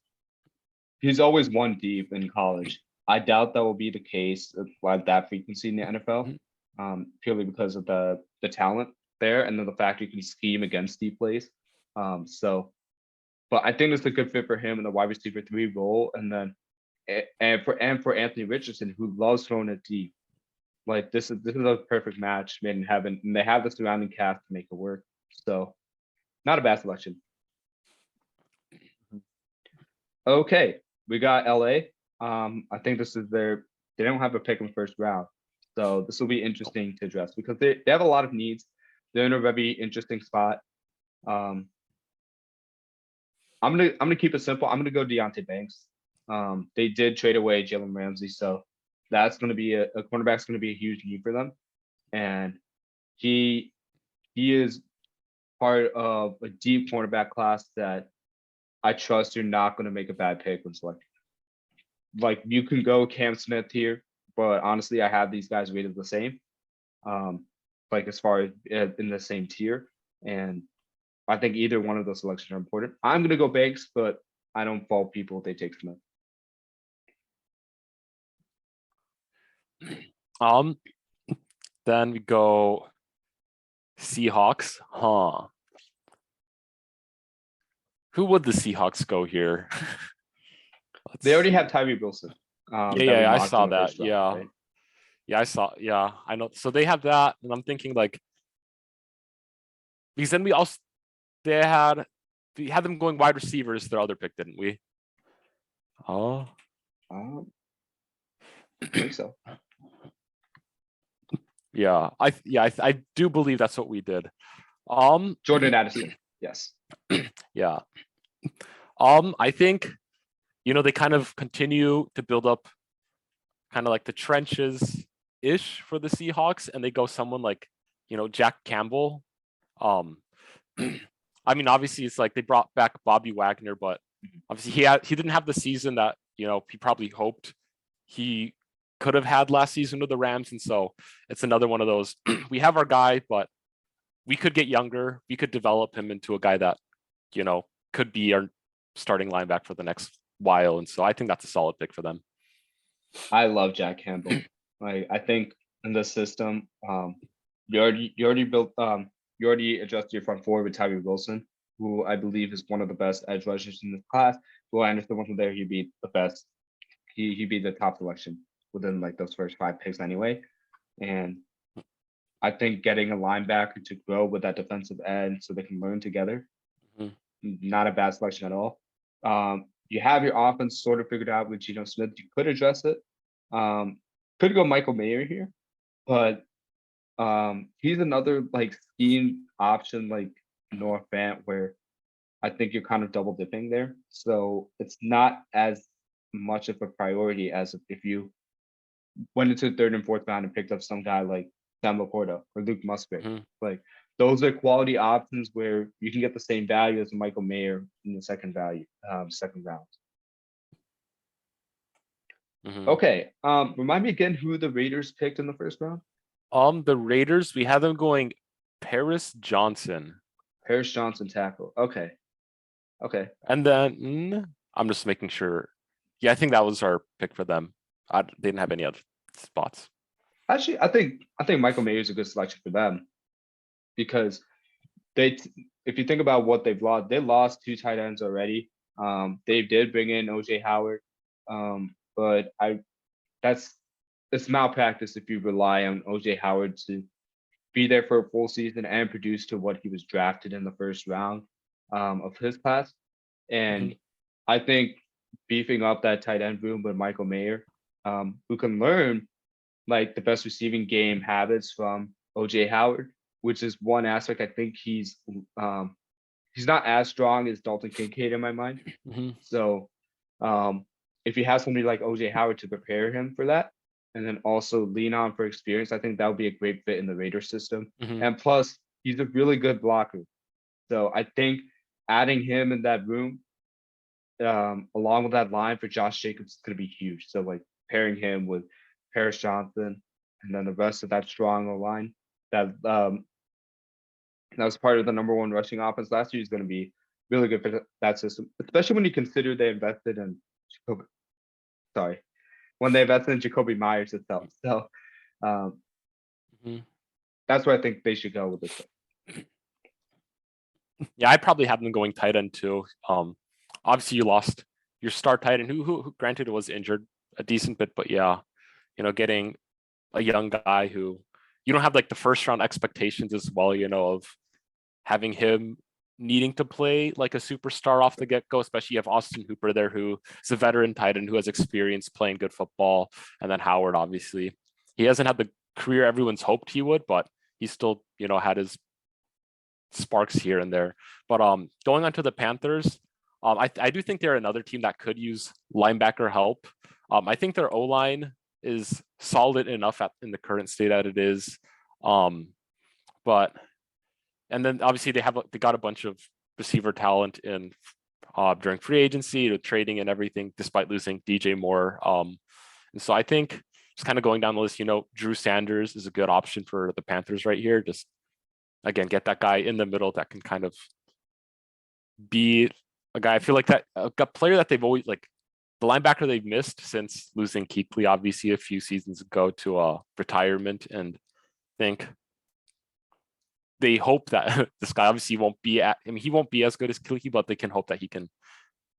always one deep in college. I doubt that will be the case at that frequency in the NFL, Mhm. purely because of the talent there, and then the fact you can scheme against deep plays. But I think it's a good fit for him in the wide receiver 3 role, and then and for Anthony Richardson, who loves throwing it deep. Like this is a perfect match made in heaven, and they have the surrounding cast to make it work. So not a bad selection. Okay, we got LA. I think this is they don't have a pick in the first round. So this will be interesting to address because they have a lot of needs. They're in a very interesting spot. Um, I'm gonna keep it simple. I'm gonna go Deonte Banks. They did trade away Jalen Ramsey, so that's gonna be a cornerback's gonna be a huge need for them. And he he is part of a deep cornerback class that I trust you're not gonna make a bad pick when selecting. Like you can go Cam Smith here, but honestly, I have these guys rated the same. Um, like as far as in the same tier, and I think either one of those selections are important. I'm gonna go Banks, but I don't fault people if they take Smith. Um, then we go Seahawks. Huh. Who would the Seahawks go here? Let's They already see. have Tyree Wilson, Yeah, that we yeah, I mocked in saw the that. first round, Yeah. right? Yeah, I saw. Yeah, I know. So they have that, and I'm thinking like because then they had we had them going wide receivers. Their other pick, didn't we? Oh, Um, I think so. yeah. I do believe that's what we did. Um, Jordan Addison, yes. yeah. I think they kind of continue to build up kind of like the trenches ish for the Seahawks, and they go someone like Jack Campbell. Um, I mean, obviously it's like they brought back Bobby Wagner, but obviously he didn't have the season that he probably hoped he could have had last season with the Rams, and so it's another one of those. We have our guy, but we could get younger. We could develop him into a guy that could be our starting linebacker for the next while, and so I think that's a solid pick for them. I love Jack Campbell. Like I think in the system, you already built you already adjusted your front four with Tyree Wilson, who I believe is one of the best edge rushers in this class. Well, I understand from there he'd be the best. He'd be the top selection within like those first 5 picks anyway. And I think getting a linebacker to grow with that defensive end so they can learn together, Mhm. not a bad selection at all. You have your offense sort of figured out with Geno Smith. You could address it. Um, could go Michael Mayer here, but he's another like scheme option like Noah Fant where I think you're kind of double dipping there. So it's not as much of a priority as if you went into the third and fourth round and picked up some guy like Sam Laporta or Luke Musgrave. Mhm. Like those are quality options where you can get the same value as Michael Mayer in the second round. Okay. Remind me again who the Raiders picked in the first round. The Raiders, we have them going Paris Johnson. Paris Johnson tackle. Okay. And then I'm just making sure. Yeah, I think that was our pick for them. They didn't have any other spots. Actually, I think Michael Mayer is a good selection for them because if you think about what they've lost, they lost 2 tight ends already. They did bring in OJ Howard, but it's malpractice if you rely on OJ Howard to be there for a full season and produce to what he was drafted in the first round of his class. And I think beefing up that tight end room with Michael Mayer, who can learn like the best receiving game habits from OJ Howard, which is one aspect I think he's not as strong as Dalton Kincaid in my mind. So if you have somebody like OJ Howard to prepare him for that, and then also lean on for experience, I think that would be a great fit in the Raiders system. And plus, he's a really good blocker. So I think adding him in that room, along with that line for Josh Jacobs is going to be huge. So like pairing him with Paris Johnson and then the rest of that strong line that was part of the number 1 rushing offense last year is going to be really good for that system, especially when you consider they invested in Jacoby Myers itself. So that's where I think they should go with this. Yeah, I probably have them going tight end too. Obviously you lost your star tight end who granted was injured a decent bit, but yeah, getting a young guy who you don't have like the first round expectations as well, of having him needing to play like a superstar off the get-go, especially you have Austin Hooper there who is a veteran tight end who has experience playing good football, and then Howard, obviously he hasn't had the career everyone's hoped he would, but he still had his sparks here and there. But going on to the Panthers, I do think they're another team that could use linebacker help. I think their O-line is solid enough in the current state that it is. But and then obviously they got a bunch of receiver talent in during free agency, trading and everything, despite losing DJ Moore. And so I think just kind of going down the list, Drew Sanders is a good option for the Panthers right here. Just again, get that guy in the middle that can kind of be a guy. I feel like that a player that they've always like the linebacker they've missed since losing Kuechly, obviously a few seasons ago to retirement, and I think they hope that this guy obviously he won't be as good as Kuechly, but they can hope that he can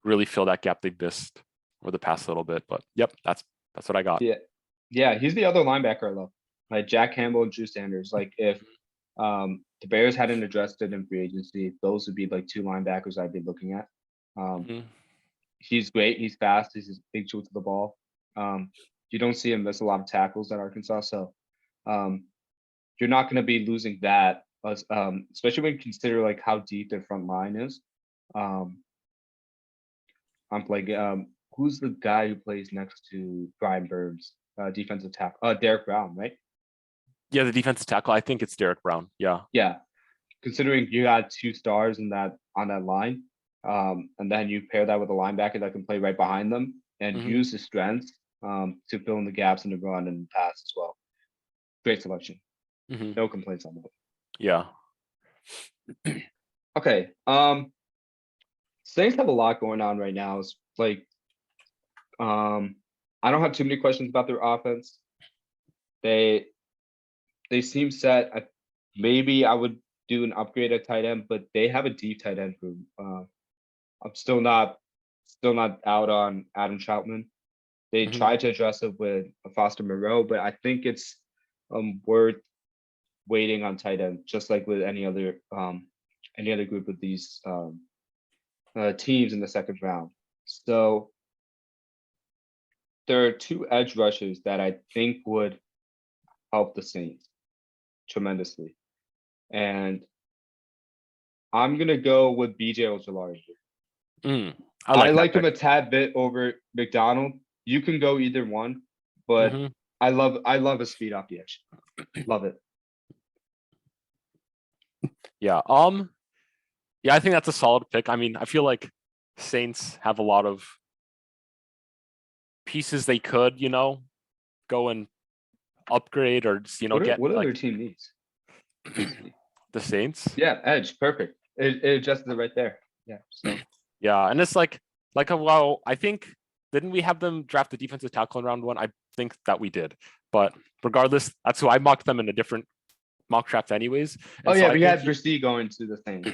really fill that gap they missed over the past little bit. But yep, that's what I got. Yeah, he's the other linebacker I love, like Jack Campbell and Drew Sanders. Like if the Bears hadn't addressed it in free agency, those would be like 2 linebackers I'd be looking at. He's great. He's fast. He's a big shoot to the ball. You don't see him miss a lot of tackles at Arkansas. So you're not going to be losing that, especially when you consider like how deep their front line is. I'm like, who's the guy who plays next to Brian Burns, defensive tackle? Derek Brown, right? Yeah, the defensive tackle. I think it's Derek Brown. Yeah. Yeah. Considering you got 2 stars on that line, and then you pair that with a linebacker that can play right behind them and use his strengths to fill in the gaps in the run and pass as well. Great selection. No complaints on that. Yeah. Okay. Saints have a lot going on right now. It's like, I don't have too many questions about their offense. They seem set. Maybe I would do an upgrade at tight end, but they have a deep tight end room. I'm still not out on Adam Troutman. They tried to address it with Foster Moreau, but I think it's worth waiting on tight end, just like with any other group of these teams in the second round. So there are 2 edge rushers that I think would help the Saints tremendously, and I'm gonna go with BJ Ojulari here. I like him a tad bit over McDonald. You can go either one, but I love his speed off the edge. Love it. Yeah. Yeah, I think that's a solid pick. I mean, I feel like Saints have a lot of pieces they could, go and upgrade or just, get What are their like team needs? the Saints. Yeah, edge, perfect. It adjusts it right there. Yeah. So Yeah, and it's I think didn't we have them draft the defensive tackle in round one? I think that we did, but regardless, that's who I mocked them in a different mock draft anyways. oh And so yeah, I we think had Versi going to the Saints.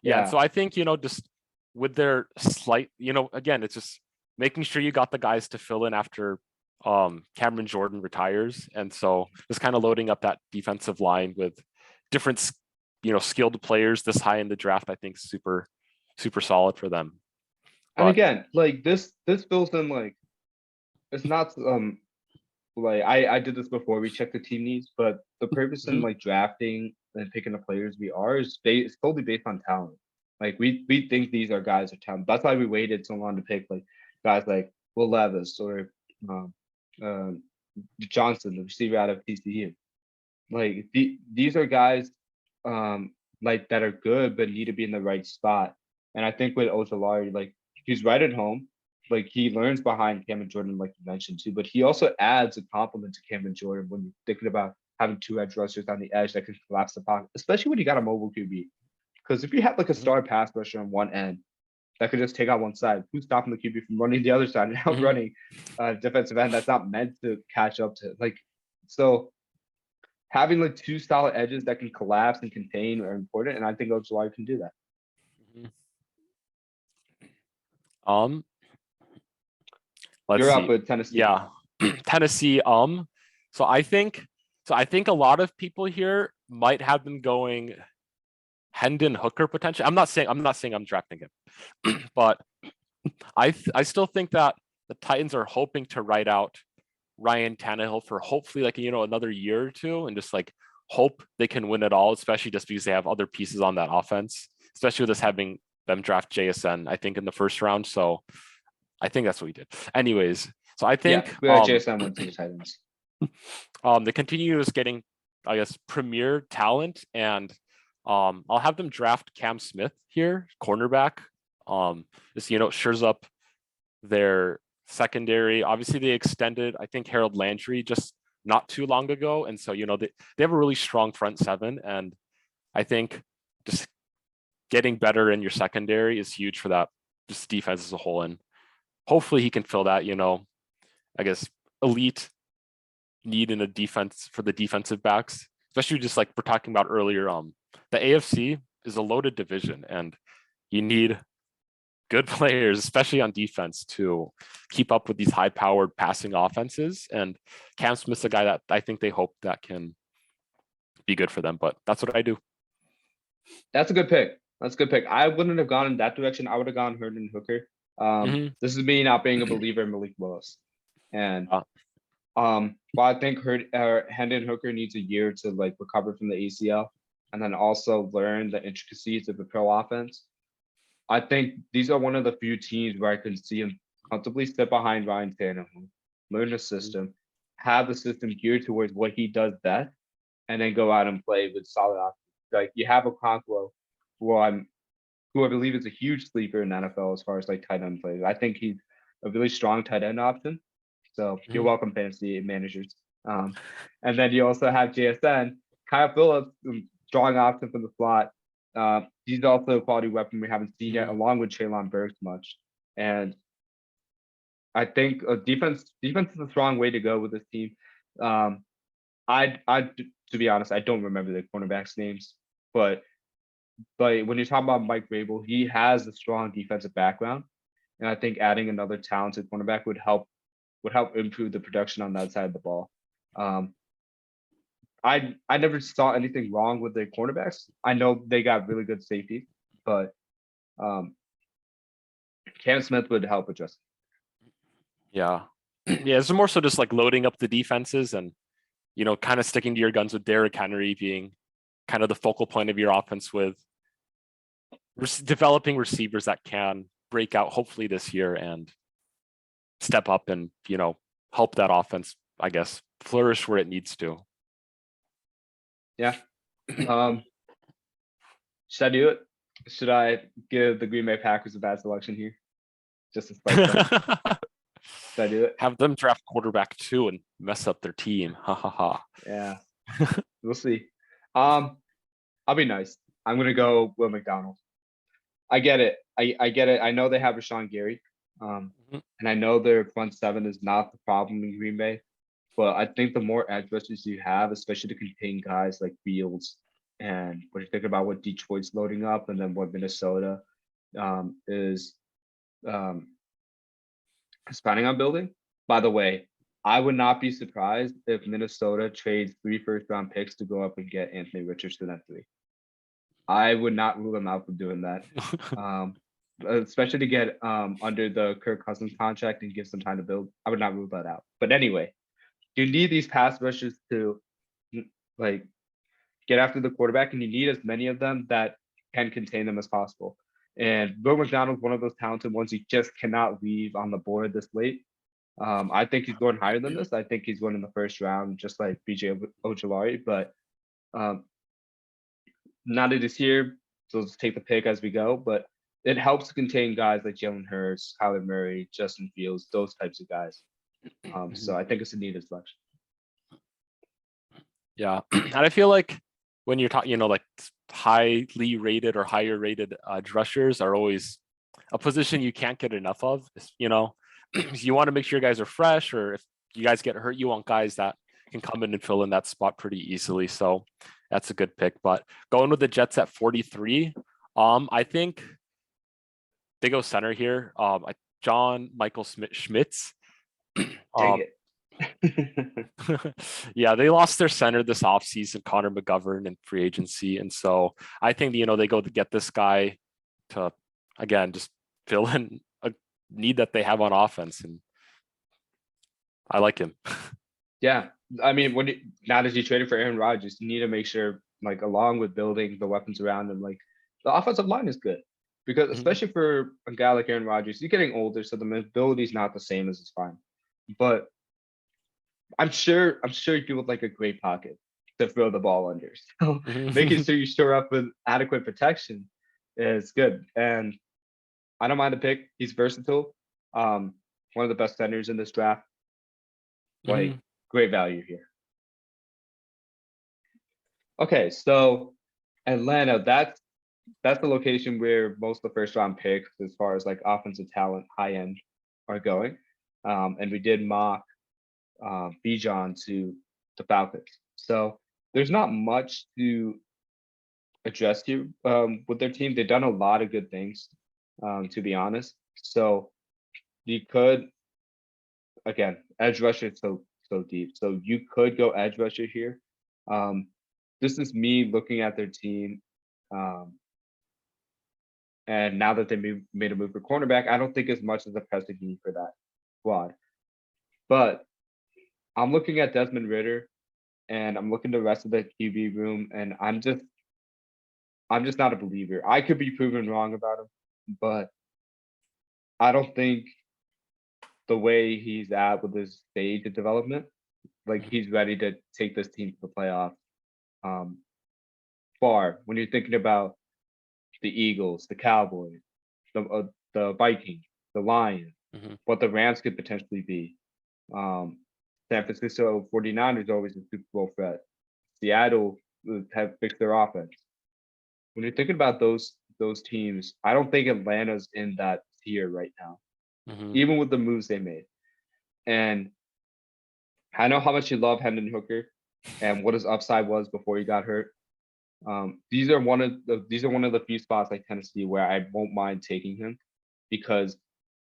yeah, and Yeah. so I think just with their slight, again, it's just making sure you got the guys to fill in after Cameron Jordan retires, and so just kind of loading up that defensive line with different skilled players this high in the draft. I think super solid for them. And But again, like this fills in like it's not like I did this before we checked the team needs, but the purpose in mhm, like drafting and picking the players we are is based totally based on talent. Like we think these are guys of talent. That's why we waited so long to pick like guys like Will Levis or um, um Johnson, the receiver out of TCU. Like these are guys like that are good but need to be in the right spot. And I think with Ojolari, like he's right at home. Like he learns behind Cameron Jordan, like you mentioned too, but he also adds a compliment to Cameron Jordan when you're thinking about having two edge rushers on the edge that can collapse the pocket, especially when you got a mobile QB. Because if you have like a mhm, star pass rusher on one end that could just take out one side, who's stopping the QB from running the other side and mhm. outrunning defensive end that's not meant to catch up to like so having like two solid edges that can collapse and contain are important, and I think Ojolari can do that. Mhm. Um, let's You're up see. with Tennessee. Yeah, Tennessee. So I think a lot of people here might have them going Hendon Hooker potentially. I'm not saying I'm drafting him, but I still think that the Titans are hoping to write out Ryan Tannehill for hopefully like another year or two, and just like hope they can win it all, especially just because they have other pieces on that offense, especially with us having them draft JSN, I think, in the first round. So I think that's what we did. Anyways, so I Yeah, think JSN went to the Titans. they continue just getting, I guess, premier talent, and I'll have them draft Cam Smith here, cornerback. Just shores up their secondary. Obviously, they extended, I think, Harold Landry just not too long ago, and so they have a really strong front seven, and I think just getting better in your secondary is huge for that just defense as a whole, and hopefully he can fill that I guess elite need in a defense for the defensive backs, especially just like we're talking about earlier. The AFC is a loaded division, and you need good players, especially on defense, to keep up with these high-powered passing offenses. And Cam Smith's a guy that I think they hope that can be good for them. But that's what I do. That's a good pick. That's a good pick. I wouldn't have gone in that direction. I would have gone Hendon Hooker. Mm-hmm. This is me not being a believer in Malik Willis, and Uh, while I think Hendon Hooker needs a year to like recover from the ACL and then also learn the intricacies of the pro offense. I think these are one of the few teams where I can see him comfortably sit behind Ryan Tannehill, learn the system, have the system geared towards what he does best, and then go out and play with solid options. Like you have a Conquo, who I believe is a huge sleeper in the NFL as far as like tight end plays. I think he's a really strong tight end option. So you're mhm. welcome, fantasy managers. And then you also have JSN, Kyle Phillips, strong option from the slot. He's also a quality weapon we haven't seen yet, Mhm. along with Traylon Burks much. And I think defense is a strong way to go with this team. Um, to be honest, I don't remember the cornerbacks' names, but when you talk about Mike Vrabel, he has a strong defensive background, and I think adding another talented cornerback would help improve the production on that side of the ball. Um, I never saw anything wrong with their cornerbacks. I know they got really good safety, but um, Cam Smith would help address. Yeah. Yeah, it's more so just like loading up the defenses and, kind of sticking to your guns with Derrick Henry being kind of the focal point of your offense with developing receivers that can break out hopefully this year and step up and, help that offense, I guess, flourish where it needs to. Yeah. Um, Should I do it? Should I give the Green Bay Packers a bad selection here? Just to spite them. Should I do it? Have them draft quarterback too and mess up their team. Ha ha ha. Yeah. We'll see. I'll be nice. I'm gonna go Will McDonald. I get it. I get it. I know they have Rashawn Gary. And I know their front seven is not the problem in Green Bay. But I think the more edge rushers you have, especially to contain guys like Fields, and when you think about what Detroit's loading up, and then what Minnesota is planning on building. By the way, I would not be surprised if Minnesota trades 3 first-round picks to go up and get Anthony Richardson at 3. I would not rule them out from doing that, especially to get under the Kirk Cousins contract and give some time to build. I would not rule that out. But anyway, you need these pass rushers to like get after the quarterback, and you need as many of them that can contain them as possible. And Will McDonald's one of those talented ones you just cannot leave on the board this late. I think he's going higher than this. I think he's going in the first round, just like BJ Ojulari. But now that he's here, so let's take the pick as we go. But it helps to contain guys like Jalen Hurts, Kyler Murray, Justin Fields, those types of guys. So I think it's a needed selection. Yeah, and I feel like when you're talking, like highly rated or higher rated edge rushers are always a position you can't get enough of. You want to make sure guys are fresh, or if you guys get hurt, you want guys that can come in and fill in that spot pretty easily. So that's a good pick. But going with the Jets at 43, I think they go center here. John Michael Schmitz. Dang it. Yeah, they lost their center this offseason, Connor McGovern, in free agency. And so I think, they go to get this guy to, again, just fill in a need that they have on offense. And I like him. Yeah. I mean, now that you traded for Aaron Rodgers, you need to make sure, like, along with building the weapons around him, like, the offensive line is good. Because especially for a guy like Aaron Rodgers, he's getting older, so the mobility is not the same as his spine. But I'm sure you would like a great pocket to throw the ball under. So making sure you store up with adequate protection is good. And I don't mind the pick. He's versatile. One of the best centers in this draft. Like, great value here. Okay, so Atlanta, that's the location where most of the first round picks, as far as like offensive talent, high end, are going. And we did mock Bijan to the Falcons. So there's not much to address here with their team. They've done a lot of good things, to be honest. So you could, again, edge rusher so deep. So you could go edge rusher here. This is me looking at their team. And now that they made a move for cornerback, I don't think as much as a pressing need for that squad. But I'm looking at Desmond Ridder, and I'm looking at the rest of the QB room, and I'm just not a believer. I could be proven wrong about him, but I don't think the way he's at with his stage of development, like he's ready to take this team to the playoffs. Far when you're thinking about the Eagles, the Cowboys, the Vikings, the Lions, what the Rams could potentially be. San Francisco 49ers always a Super Bowl threat. Seattle have fixed their offense. When you're thinking about those teams, I don't think Atlanta's in that tier right now, even with the moves they made. And I know how much you love Hendon Hooker and what his upside was before he got hurt. These are one of the few spots like Tennessee where I won't mind taking him, because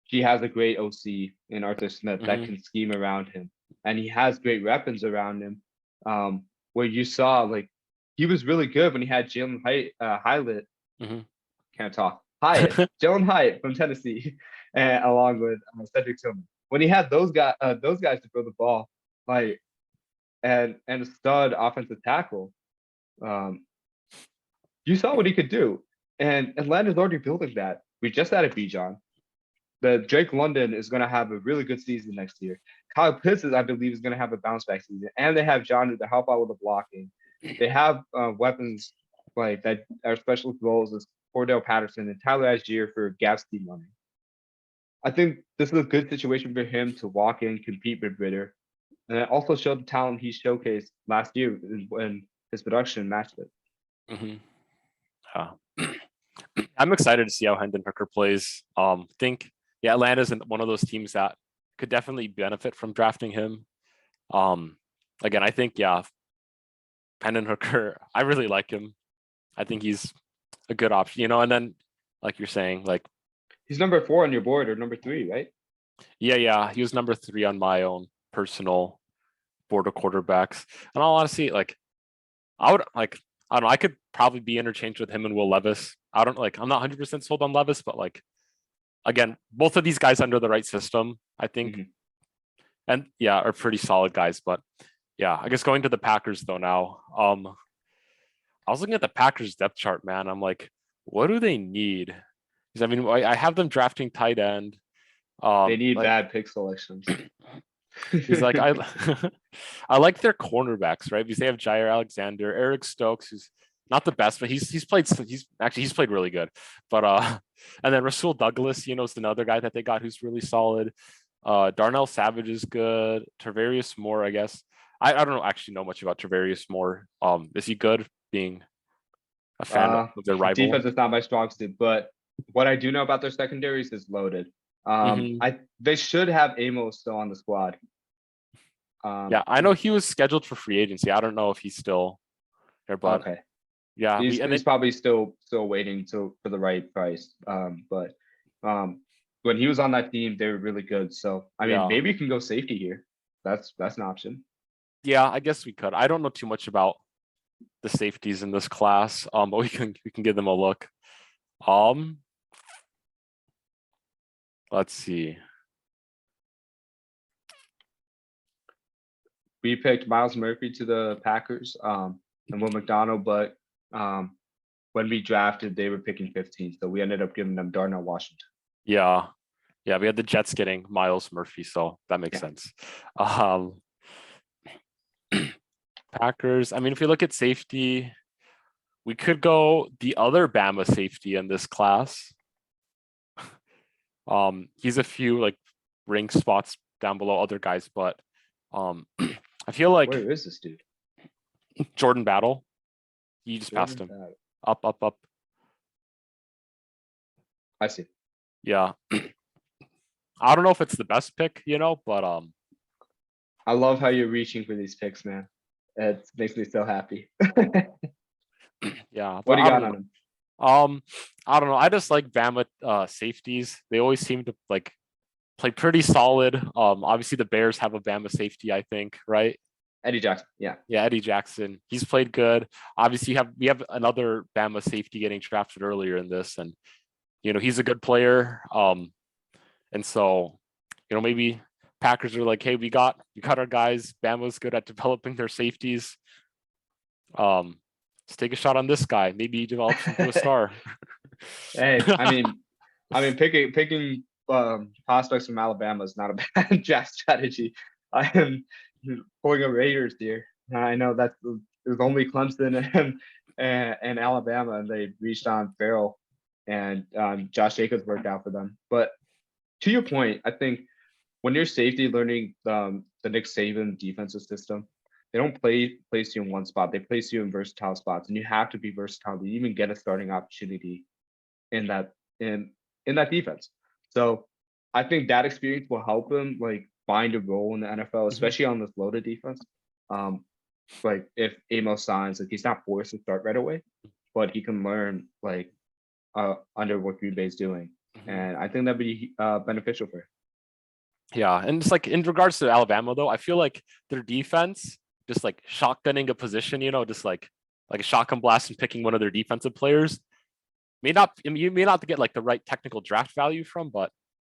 he has a great OC in Arthur Smith that can scheme around him, and he has great weapons around him. Where you saw, like, he was really good when he had Jaylin Hyatt. Can't talk. Jaylin Hyatt from Tennessee, and along with Cedric Tillman. When he had those guys to throw the ball, like, and a stud offensive tackle, you saw what he could do. And Atlanta's already building that. We just added Bijan. The Drake London is going to have a really good season next year. Kyle Pitts, I believe, is going to have a bounce back season. And they have John to help out with the blocking. They have weapons like that our specialist roles is Cordell Patterson and Tyler Algier for gap scheme running. I think this is a good situation for him to walk in, compete with Ritter, and it also showed the talent he showcased last year when his production matched it. Mm-hmm. I'm excited to see how Hendon Hooker plays. Think Atlanta's one of those teams that could definitely benefit from drafting him. Again, I think Hendon Hooker, I really like him. I think he's a good option, and then like you're saying, like he's number 4 on your board or number 3, right? Yeah, he was number 3 on my own personal board of quarterbacks. And all honesty, like I don't know, I could probably be interchanged with him and Will Levis. I'm not 100% sold on Levis, but like again, both of these guys under the right system, I think, and are pretty solid guys. But I guess going to the Packers though now. I was looking at the Packers depth chart, man. I'm like, what do they need? Because I mean, I have them drafting tight end. They need bad pick selections. He's like, I like their cornerbacks, right? Because they have Jair Alexander, Eric Stokes, who's not the best, but he's played really good. But and then Rasul Douglas, is another guy that they got who's really solid. Darnell Savage is good. Tarvarius Moore, I guess. I don't actually know much about Tarvarius Moore. Is he good? Being a fan of their rival. Defense is not my strong suit, but what I do know about their secondaries is loaded. They should have Amos still on the squad. I know he was scheduled for free agency. I don't know if he's still there, but okay. Yeah, he's probably still waiting for the right price. But when he was on that team, they were really good. So I mean, maybe you can go safety here. That's an option. Yeah, I guess we could. I don't know too much about the safeties in this class, but we can give them a look. Let's see. We picked Miles Murphy to the Packers and Will McDonald, but when we drafted, they were picking 15, so we ended up giving them Darnell Washington. Yeah, we had the Jets getting Miles Murphy, so that makes sense. Packers, I mean, if we look at safety, we could go the other Bama safety in this class. He's a few like rank spots down below other guys, but I feel like where is this dude? Jordan Battle. You just passed him. Up. I see. Yeah. I don't know if it's the best pick, but I love how you're reaching for these picks, man. It makes me so happy. Yeah. What do you got on him? I don't know. I just like Bama safeties. They always seem to like play pretty solid. Obviously the Bears have a Bama safety, I think, right? Eddie Jackson. Yeah, Eddie Jackson. He's played good. Obviously we have another Bama safety getting drafted earlier in this, and he's a good player. And so, maybe Packers are like, hey, we got our guys. Bama's good at developing their safeties. Let's take a shot on this guy. Maybe he develops into a star. Hey, I mean, picking prospects from Alabama is not a bad draft strategy. I am pulling a Raiders here. I know that it was only Clemson and Alabama, and they reached on Farrell, and Josh Jacobs worked out for them. But to your point, I think when you're safety learning the Nick Saban defensive system, they don't place you in one spot. They place you in versatile spots, and you have to be versatile to even get a starting opportunity in that defense. So I think that experience will help him like find a role in the NFL, especially on this loaded defense. Like if Amos signs, like he's not forced to start right away, but he can learn like under what Green Bay is doing, and I think that'd be beneficial for him. Yeah, and it's like in regards to Alabama though, I feel like their defense just like shotgunning a position, just like a shotgun blast and picking one of their defensive players. You may not get like the right technical draft value from, but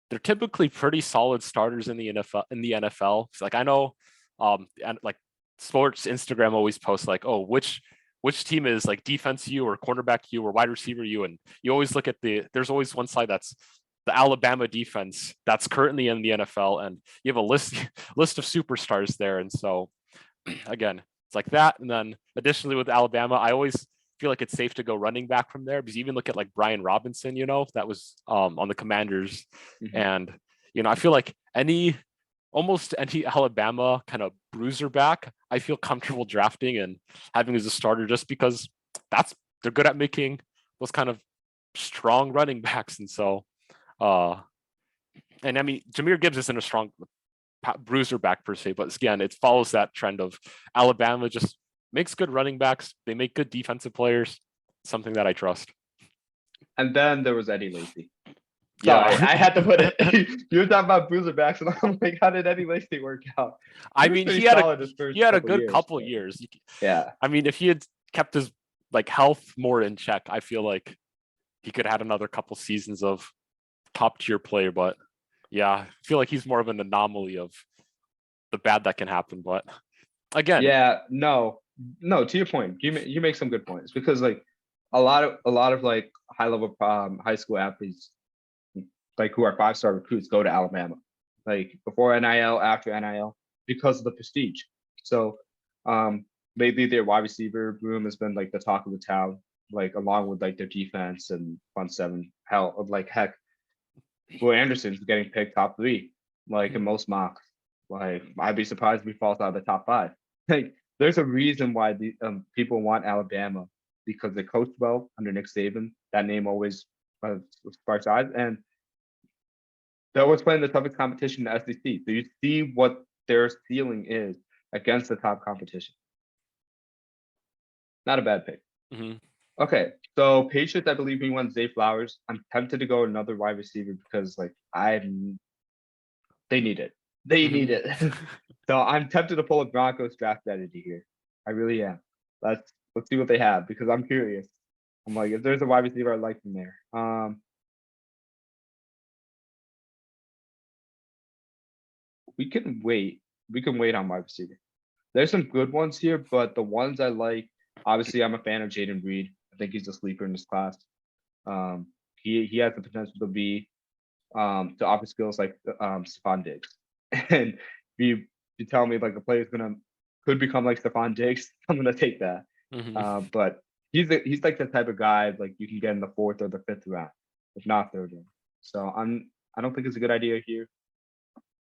they're typically pretty solid starters in the NFL. So like I know, and like sports Instagram always posts like, oh, which team is like defense you or cornerback you or wide receiver you, and you always look at there's always one side that's the Alabama defense that's currently in the NFL, and you have a list of superstars there, and so again, it's like that. And then additionally with Alabama, I always feel like it's safe to go running back from there, because you even look at like Brian Robinson, that was on the Commanders. And, I feel like almost any Alabama kind of bruiser back, I feel comfortable drafting and having as a starter, just because they're good at making those kind of strong running backs. And so, and I mean, Jahmyr Gibbs isn't a strong bruiser back per se, but again, it follows that trend of Alabama just makes good running backs. They make good defensive players, something that I trust. And then there was Eddie Lacy. Yeah. Sorry, I had to put it. You were talking about bruiser backs, and I'm like, how did Eddie Lacy work out? I mean, he had a good couple years. Yeah. I mean, if he had kept his health more in check, I feel like he could have had another couple seasons of top tier play. But yeah, I feel like he's more of an anomaly of the bad that can happen. But again, no. To your point, you make some good points, because like a lot of like high level high school athletes, like who are 5-star recruits, go to Alabama, like before NIL, after NIL, because of the prestige. So maybe their wide receiver room has been like the talk of the town, like along with like their defense and front seven. Heck, Will Anderson's getting picked top 3, like in most mocks. Like I'd be surprised if he falls out of the top 5. Like there's a reason why the people want Alabama, because they coach well under Nick Saban. That name always sparks eyes, and they're always playing the toughest competition in the SEC. So you see what their ceiling is against the top competition. Not a bad pick. Okay, so Patriots, I believe we went Zay Flowers. I'm tempted to go another wide receiver, because like they need it. They need it. So I'm tempted to pull a Broncos draft strategy here. I really am. Let's see what they have, because I'm curious. I'm like, if there's a wide receiver I like from there. We can wait. We can wait on wide receiver. There's some good ones here, but the ones I like, obviously, I'm a fan of Jaden Reed. I think he's a sleeper in this class. He has the potential to be to offer skills like Stephon Diggs. And if you tell me like the player could become like Stephon Diggs, I'm gonna take that. But he's like the type of guy like you can get in the 4th or the 5th round, if not 3rd round. So I don't think it's a good idea here.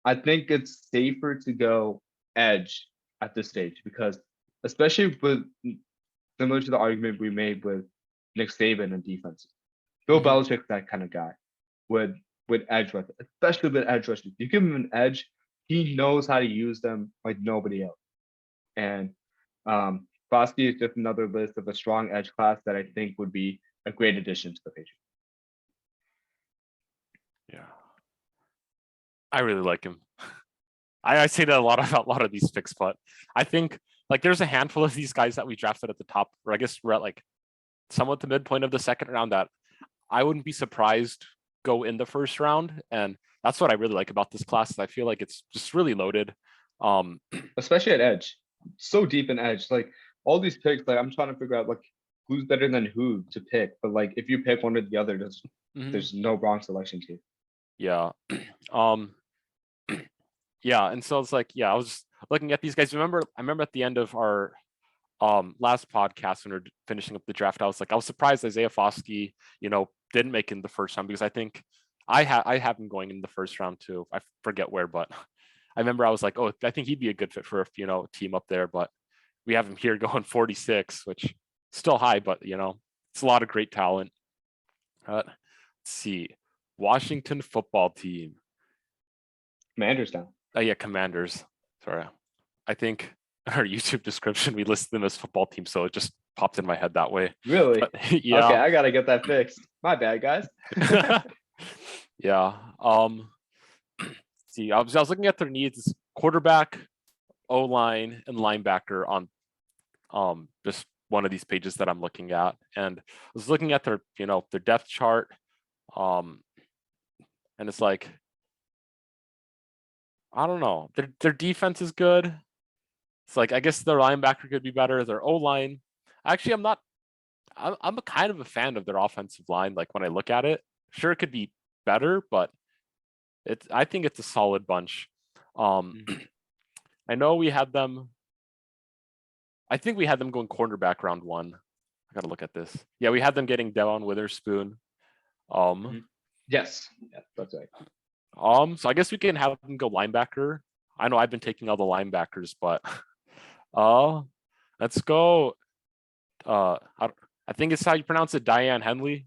I think it's safer to go edge at this stage, because especially similar to the argument we made with Nick Saban and defenses, Bill Belichick's that kind of guy with edge rushers, especially with edge rushers. You give him an edge, he knows how to use them like nobody else. And Bosky is just another list of a strong edge class that I think would be a great addition to the Patriots. Yeah, I really like him. I say that a lot about a lot of these picks, but I think like there's a handful of these guys that we drafted at the top, or I guess we're at like somewhat the midpoint of the 2nd round, that I wouldn't be surprised go in the 1st round. And that's what I really like about this class. I feel like it's just really loaded. Especially at edge. So deep in edge. Like all these picks, like I'm trying to figure out like who's better than who to pick. But like if you pick one or the other, there's no wrong selections here. Yeah. Yeah, and so it's like, I was just looking at these guys. I remember at the end of our last podcast when we were finishing up the draft, I was surprised Isaiah Foskey, didn't make it in the 1st round, because I think I have him going in the 1st round too. I forget where, but I remember I was like, oh, I think he'd be a good fit for a team up there. But we have him here going 46, which is still high, but it's a lot of great talent. Let's see, Washington football team. Commanders now. Yeah, Commanders. Sorry. I think in our YouTube description, we listed them as football team, so it just popped in my head that way. Really? But, yeah. Okay, I got to get that fixed. My bad, guys. Yeah. See, I was looking at their needs: quarterback, O-line, and linebacker on just one of these pages that I'm looking at. And I was looking at their depth chart. And it's like, I don't know. Their defense is good. It's like, I guess their linebacker could be better. Their O-line. Actually, I'm a kind of a fan of their offensive line. Like when I look at it, sure, it could be better, but I think it's a solid bunch. I know we had them. I think we had them going cornerback round 1. I gotta look at this. Yeah, we had them getting Dawand Witherspoon. Yes, that's right. So I guess we can have them go linebacker. I know I've been taking all the linebackers, but let's go. I think it's how you pronounce it, Diane Henley.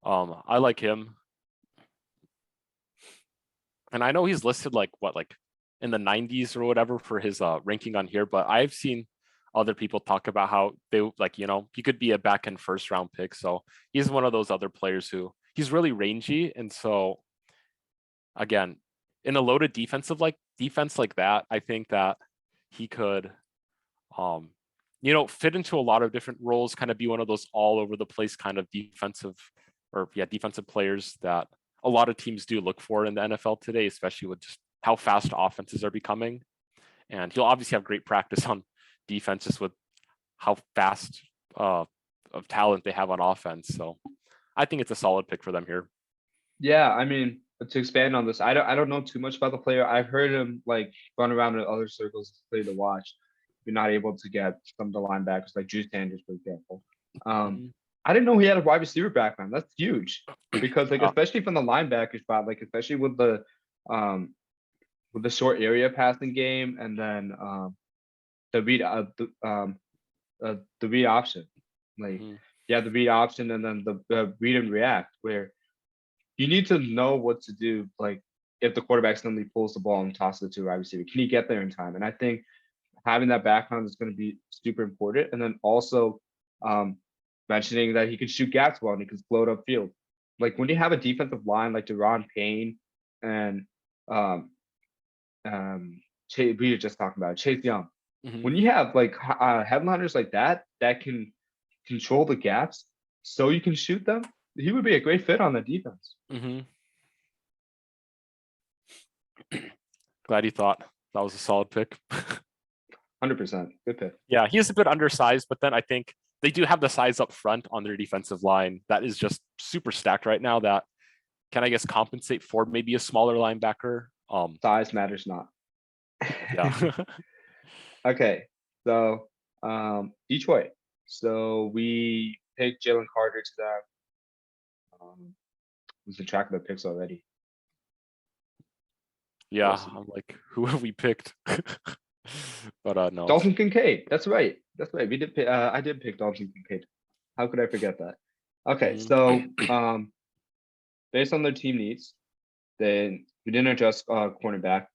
I like him. And I know he's listed like in the 90s or whatever for his ranking on here, but I've seen other people talk about how they he could be a back end first round pick. So he's one of those other players who he's really rangy. And so again, in a loaded defense like that, I think that he could fit into a lot of different roles, kind of be one of those all over the place kind of defensive players that a lot of teams do look for in the NFL today, especially with just how fast offenses are becoming. And he'll obviously have great practice on defense just with how fast of talent they have on offense. So I think it's a solid pick for them here. Yeah, I mean, to expand on this, I don't know too much about the player. I've heard him like run around in other circles, play to watch. You're not able to get some of the linebackers like Drew Sanders, for example. I didn't know he had a wide receiver background. That's huge because especially from the linebacker spot, especially with the short area passing game and then the read option. The read option and then the read and react, where you need to know what to do. Like if the quarterback suddenly pulls the ball and tosses it to a wide receiver, can he get there in time? And I think having that background is going to be super important. And then also mentioning that he can shoot gaps well and he can float upfield. Like when you have a defensive line like Deron Payne and Chase, we were just talking about Chase Young. When you have headliners like that can control the gaps so you can shoot them, he would be a great fit on the defense. Glad you thought that was a solid pick. 100%. Good pick. Yeah, he is a bit undersized, but then I think they do have the size up front on their defensive line that is just super stacked right now that can, I guess, compensate for maybe a smaller linebacker. Size matters not. Yeah. Okay, so Detroit. So we picked Jalen Carter to that. Losing track of the picks already. Yeah, I'm like, who have we picked? But no. Dalton Kincaid. That's right. We did. I did pick Dalton Kincaid. How could I forget that? Okay, so based on their team needs, then we didn't adjust cornerback,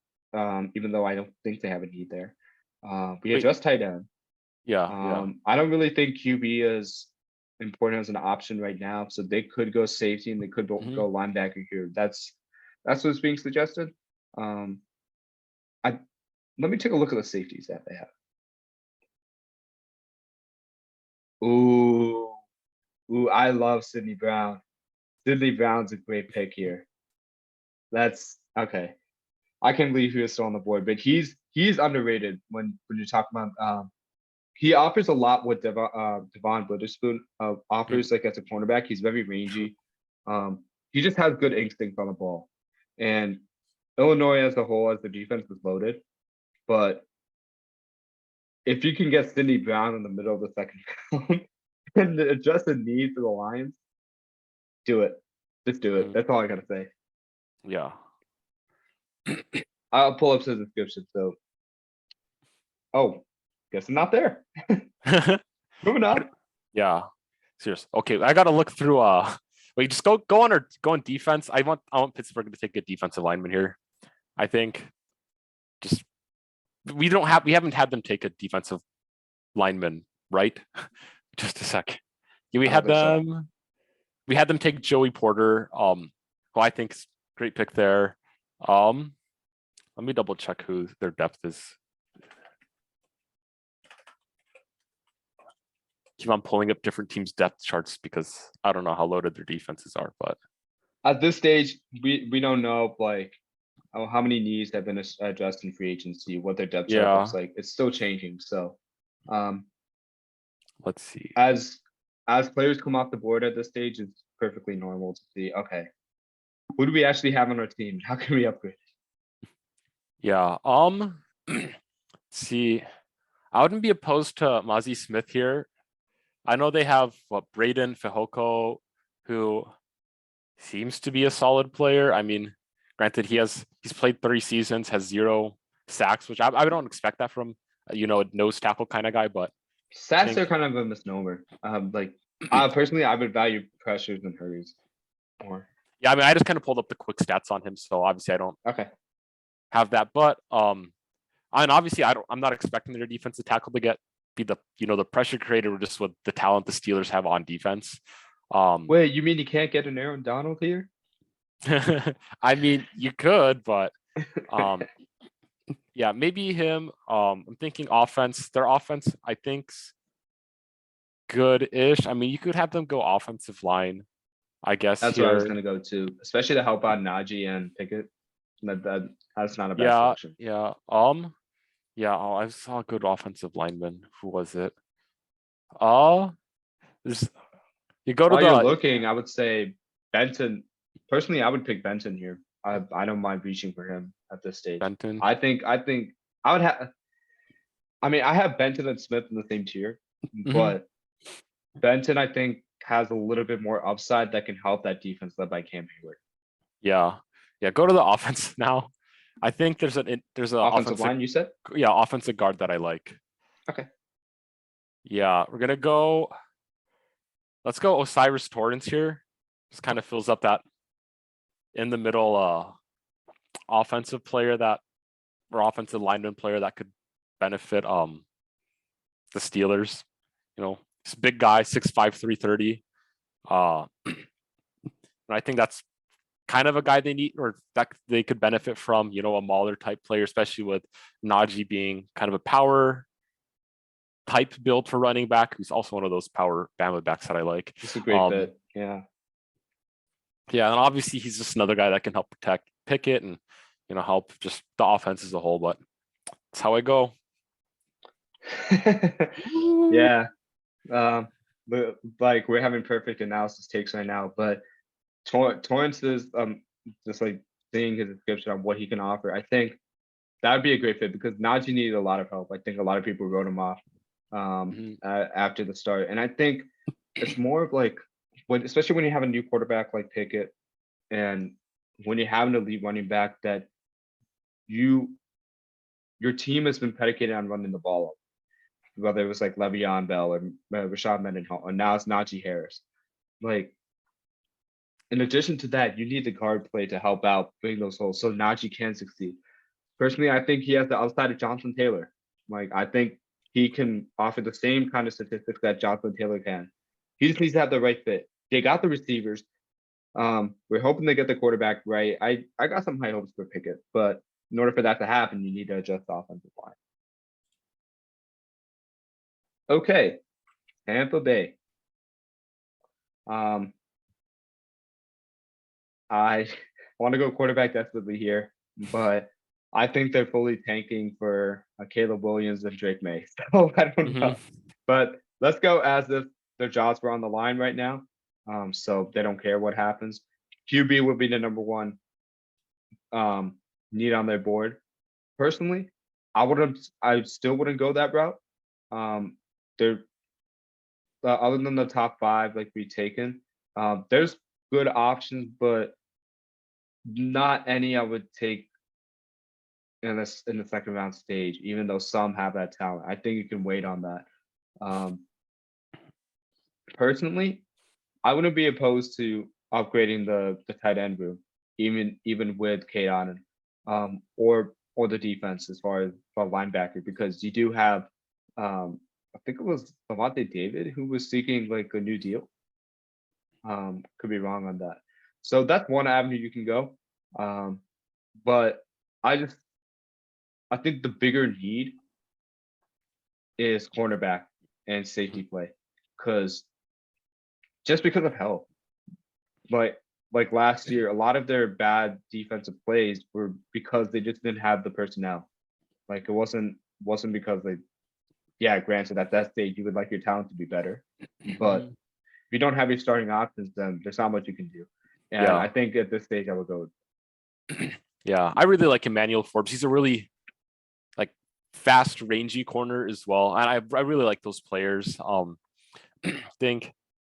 even though I don't think they have a need there. We adjust tight end. Yeah. I don't really think QB is important as an option right now, so they could go safety and they could go linebacker here. That's what's being suggested. Let me take a look at the safeties that they have. Ooh, I love Sidney Brown. Sidney Brown's a great pick here. That's okay. I can't believe he was still on the board, but he's underrated when you talk about. He offers a lot what Dawand Witherspoon offers, like as a cornerback. He's very rangy. He just has good instinct on the ball, and Illinois as a whole, as the defense is loaded. But if you can get Sidney Brown in the middle of the second round and adjust the needs of the Lions, do it. Just do it. That's all I gotta say. Yeah. I'll pull up the description. So, guess I'm not there. Moving on. Yeah. Serious. Okay, I gotta look through. Wait, just go on defense. I want Pittsburgh to take a defensive lineman here. I think just we haven't had them take a defensive lineman, right? Just a sec. Yeah, we had them take Joey Porter, who I think is a great pick there. Let me double check who their depth is. Keep on pulling up different teams' depth charts because I don't know how loaded their defenses are, but at this stage, we don't know how many needs have been addressed in free agency, what their depth chart looks like. It's still changing. So let's see. As players come off the board at this stage, it's perfectly normal to see, okay, who do we actually have on our team? How can we upgrade? Yeah. See, I wouldn't be opposed to Mozzie Smith here. I know they have Braden Fehoko, who seems to be a solid player. I mean, granted, he's played 30 seasons, has 0 sacks, which I don't expect that from a nose tackle kind of guy, but Sacks are kind of a misnomer. Personally, I would value pressures and hurries more. Yeah, I mean, I just kind of pulled up the quick stats on him, so obviously I don't have that. But and obviously I'm not expecting their defensive tackle to be the pressure creator, just with the talent the Steelers have on defense. Wait, you mean you can't get an Aaron Donald here? I mean, you could, but yeah, maybe him. I'm thinking offense. Their offense, I think's good-ish. I mean, you could have them go offensive line, I guess. That's where I was gonna go to, especially to help out Najee and Pickett. That's not a bad selection. Yeah. I saw a good offensive lineman. Who was it? You go to While you're looking, I would say Benton. Personally, I would pick Benton here. I don't mind reaching for him at this stage. Benton. I think I would have. I mean, I have Benton and Smith in the same tier, but Benton, I think, has a little bit more upside that can help that defense led by Cam Hayward. Yeah. Go to the offense now. I think there's an offensive line. You said? Yeah, offensive guard that I like. Okay. Yeah, we're gonna go. Let's go Osiris Torrance here. Just kind of fills up that in the middle offensive lineman player that could benefit the Steelers. He's a big guy, 6'5", 330. And I think that's kind of a guy they need, or that they could benefit from, a Mauler type player, especially with Najee being kind of a power type build for running back, who's also one of those power Bama backs that I like. It's a great fit. Yeah. Yeah, and obviously he's just another guy that can help protect Pickett and help just the offense as a whole. But that's how I go. Yeah. But like we're having perfect analysis takes right now, but Torrance is just like seeing his description of what he can offer. I think that would be a great fit because Najee needed a lot of help. I think a lot of people wrote him off after the start, and I think it's more of like especially when you have a new quarterback like Pickett, and when you have an elite running back that your team has been predicated on running the ball up, whether it was like Le'Veon Bell or Rashad Mendenhall, or now it's Najee Harris. Like, in addition to that, you need the guard play to help out bring those holes so Najee can succeed. Personally, I think he has the upside of Jonathan Taylor. Like, I think he can offer the same kind of statistics that Jonathan Taylor can. He just needs to have the right fit. They got the receivers. We're hoping they get the quarterback right. I got some high hopes for Pickett, but in order for that to happen, you need to adjust the offensive line. Okay, Tampa Bay. I want to go quarterback desperately here, but I think they're fully tanking for Caleb Williams and Drake May. So I don't know, but let's go as if their jobs were on the line right now. So they don't care what happens. QB would be the number one need on their board. Personally, I still wouldn't go that route. They're other than the top 5 like we've taken, there's good options, but not any I would take in the second round stage, even though some have that talent. I think you can wait on that. Personally, I wouldn't be opposed to upgrading the tight end room, even with Kaden, or the defense as far as linebacker, because you do have I think it was Devontae David who was seeking like a new deal. Could be wrong on that. So that's one avenue you can go. But I think the bigger need is cornerback and safety play, because of health. Like last year, a lot of their bad defensive plays were because they just didn't have the personnel. Like it wasn't because granted at that stage you would like your talent to be better, but if you don't have your starting options, then there's not much you can do. And I think at this stage I would go. Yeah, I really like Emmanuel Forbes. He's a really like fast, rangy corner as well, and I really like those players. think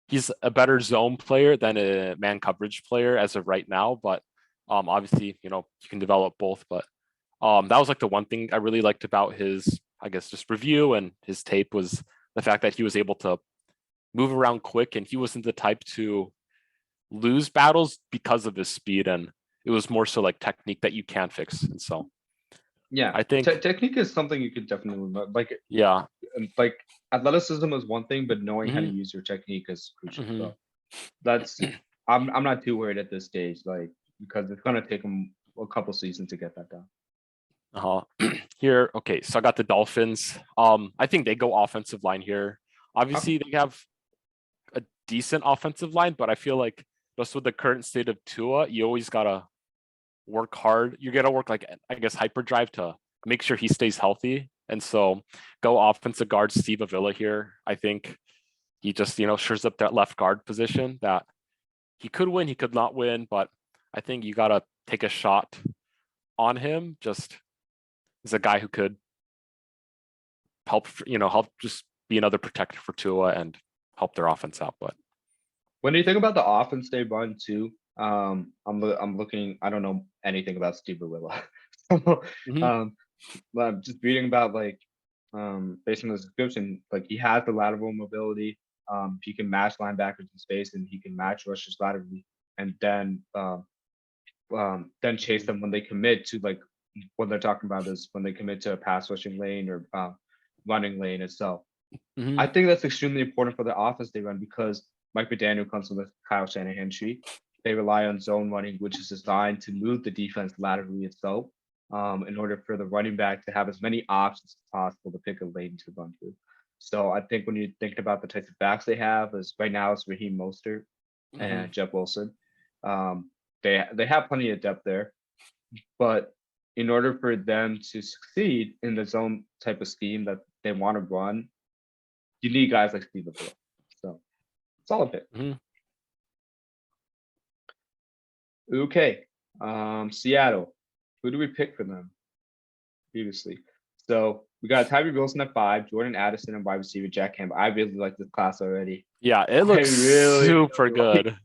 he's a better zone player than a man coverage player as of right now. But obviously, you can develop both. But that was like the one thing I really liked about his, I guess, just review and his tape was the fact that he was able to move around quick and he wasn't the type to lose battles because of his speed. And it was more so like technique that you can fix. And so Yeah, I think technique is something you could definitely yeah. like athleticism is one thing, but knowing how to Mhm. use your technique is crucial. Mhm. So that's I'm not too worried at this stage, like because it's gonna take him a couple seasons to get that done. Here, okay, so I got the Dolphins. I think they go offensive line here. Obviously, they have a decent offensive line, but I feel like just with the current state of Tua, you always gotta work hard. You gotta work like I guess hyperdrive to make sure he stays healthy. And so go offensive guard Steve Avila here. I think he just, shores up that left guard position that he could win, he could not win, but I think you gotta take a shot on him. Just as a guy who could help, help just be another protector for Tua and help their offense out. But when you think about the offense they run too, I'm looking. I don't know anything about Steve Avila, so, Mhm. but I'm just reading about like based on the description, like he has the lateral mobility. He can match linebackers in space and he can match rushers laterally, and then chase them when they commit to like what they're talking about is when they commit to a pass rushing lane or running lane itself. Mhm. I think that's extremely important for the offense they run because Mike McDaniel comes from the Kyle Shanahan tree. They rely on zone running, which is designed to move the defense laterally itself in order for the running back to have as many options as possible to pick a lane to run through. So I think when you think about the types of backs they have, is right now it's Raheem Mostert Mhm. and Jeff Wilson. They have plenty of depth there, but in order for them to succeed in the zone type of scheme that they want to run, you need guys like Steve Avila. So solid pick. Mhm. Okay. Seattle. Who do we pick for them previously? So we got Tyree Wilson at 5, Jordan Addison and wide receiver Jack Campbell. I really like this class already. Yeah, it I looks really, super really like. good.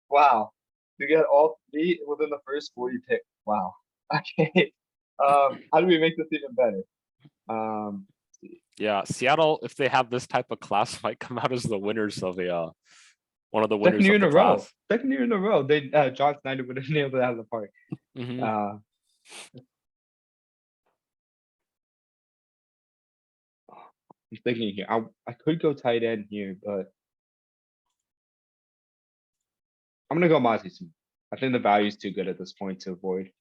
Wow. We got all 3 within the first 40 picks. Wow. Okay. How do we make this even better? Yeah, Seattle, if they have this type of class, might come out as the winners of a one of the Second winners year of in the a row. class. Second year in a row. They John Snyder would have nailed it out of the park. Hmm. Uh, I'm thinking here. I could go tight end here, but I'm gonna go Mozzie Smith. I think the value is too good at this point to avoid.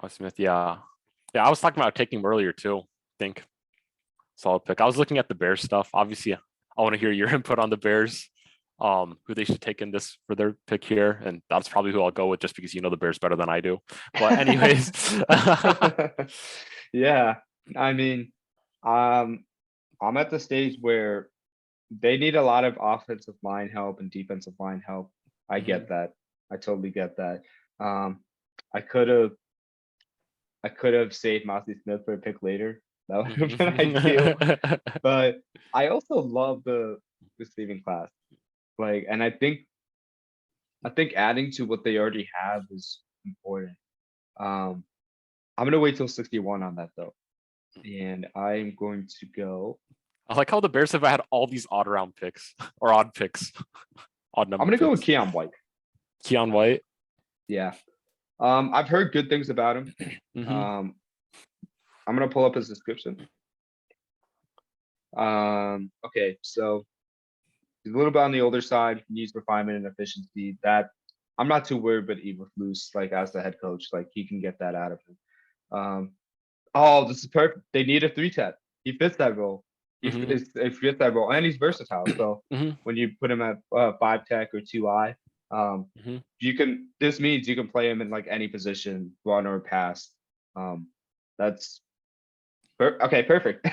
Smith, yeah, yeah. I was talking about taking him earlier too. I think solid pick. I was looking at the Bears stuff. Obviously, I want to hear your input on the Bears. Who they should take in this for their pick here, and that's probably who I'll go with, just because you know the Bears better than I do. But anyways, Yeah, I mean, um, I'm at the stage where they need a lot of offensive line help and defensive line help. I Mhm. get that. I totally get that. Um, I could have I could have saved Mozzie Smith for a pick later. That would have been ideal. Mhm. But I also love the receiving class. Like, and I think adding to what they already have is important. Um, I'm gonna wait till 61 on that though, and I'm going to go. I like how the Bears have had all these odd round picks or odd picks, odd I'm number gonna go with picks. Keon White. Keon White. Yeah. I've heard good things about him. Hmm. Um, I'm gonna pull up his description. Okay, so he's a little bit on the older side, needs refinement and efficiency. That I'm not too worried, but Eberflus, like as the head coach, like he can get that out of him. Um, oh, this is perfect. They need a 3 tech. He fits that role. Hmm. He fits that role, and he's versatile. So Hmm. when you put him at 5 tech or 2I, Hmm. you can. This means you can play him in like any position, run or pass. Um, that's okay. Perfect.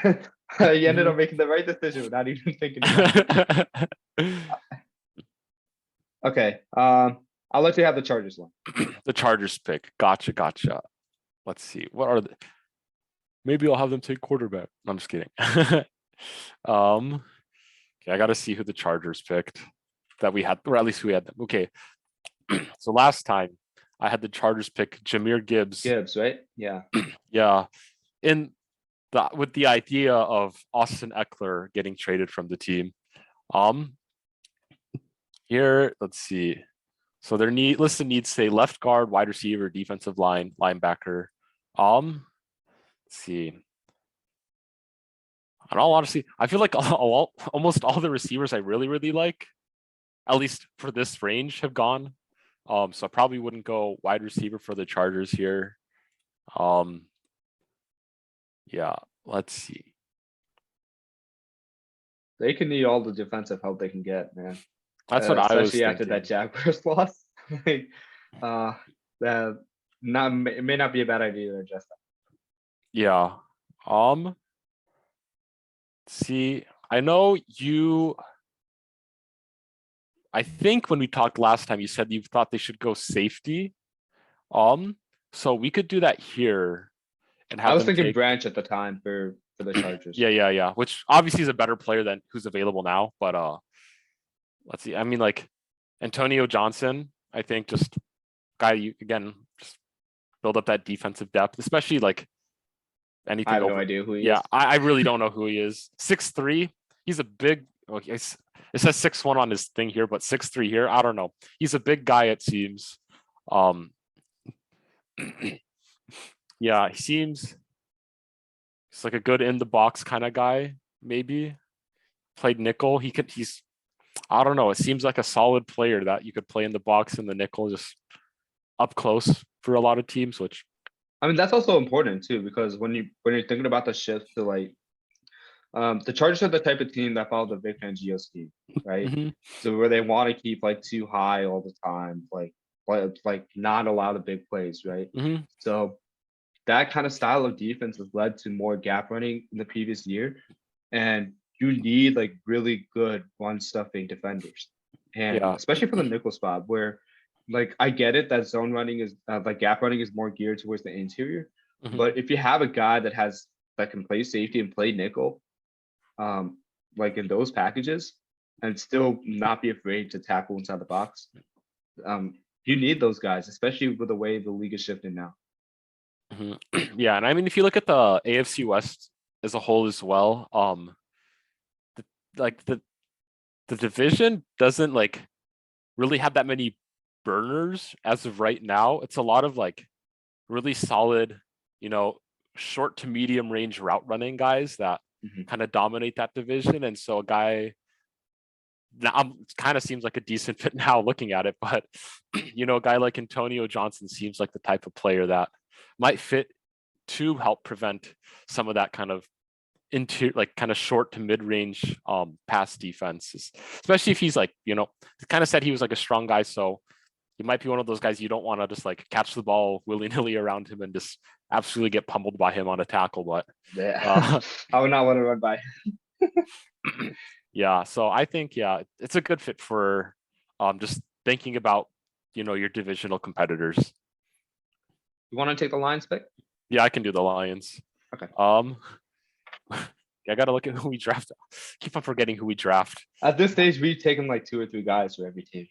You ended Hmm. up making the right decision without even thinking about it. Okay. I'll let you have the Chargers one. The Chargers pick. Gotcha. Let's see. What are the? Maybe I'll have them take quarterback. No, I'm just kidding. Okay, I got to see who the Chargers picked that we had, or at least we had them. Okay, so last time I had the Chargers pick Jahmyr Gibbs. Gibbs, right? Yeah. Yeah, with the idea of Austin Eckler getting traded from the team. Here, let's see. So their list of needs say left guard, wide receiver, defensive line, linebacker. Let's see. In all honesty, I feel like almost all the receivers I really like, at least for this range, have gone. So I probably wouldn't go wide receiver for the Chargers here. Yeah, let's see. They can need all the defensive help they can get, man. That's what I was Especially after thinking. that Jaguars loss. Like, it may not be a bad idea to adjust that. Yeah. See, I know you. I think when we talked last time, you said you thought they should go safety. So we could do that here, and have I was them thinking take. Branch at the time for the Chargers. Yeah. Which obviously is a better player than who's available now. But let's see. I mean, like Antonio Johnson. I think just guy you again just build up that defensive depth, especially like anything. I have no idea who he is. Yeah, I really don't know who he is. 6'3". He's a big. Okay, it says 6'1" on his thing here, but 6'3" here. I don't know. He's a big guy, it seems. Yeah, he seems. He's like a good in the box kind of guy. Maybe played nickel. He's. I don't know. It seems like a solid player that you could play in the box and the nickel, just up close for a lot of teams. Which I mean, that's also important too, because when you're thinking about the shift to like, the Chargers are the type of team that follow the Vic Fangio scheme, right? mm-hmm. So where they want to keep like too high all the time, like not allow the big plays, right? Mm-hmm. So that kind of style of defense has led to more gap running in the previous year, and you need like really good run stuffing defenders, and especially for the nickel spot where. Like I get it that zone running is like gap running is more geared towards the interior, but if you have a guy that can play safety and play nickel, like in those packages, and still not be afraid to tackle inside the box, you need those guys, especially with the way the league is shifting now. Yeah, and I mean if you look at the AFC West as a whole as well, the division doesn't like really have that many burners as of right now. It's a lot of like really solid, short to medium range route running guys that kind of dominate that division. And so a guy now kind of seems like a decent fit now looking at it, but a guy like Antonio Johnson seems like the type of player that might fit to help prevent some of that kind of into like kind of short to mid-range pass defenses, especially if he's like, kind of said he was like a strong guy. So he might be one of those guys you don't want to just like catch the ball willy-nilly around him and just absolutely get pummeled by him on a tackle. But yeah, I would not want to run by him. Yeah, so I think it's a good fit for just thinking about your divisional competitors. You want to take the Lions pick? Yeah, I can do the Lions. Okay. I gotta look at who we draft. Keep on forgetting who we draft. At this stage, we've taken like 2 or 3 guys for every team.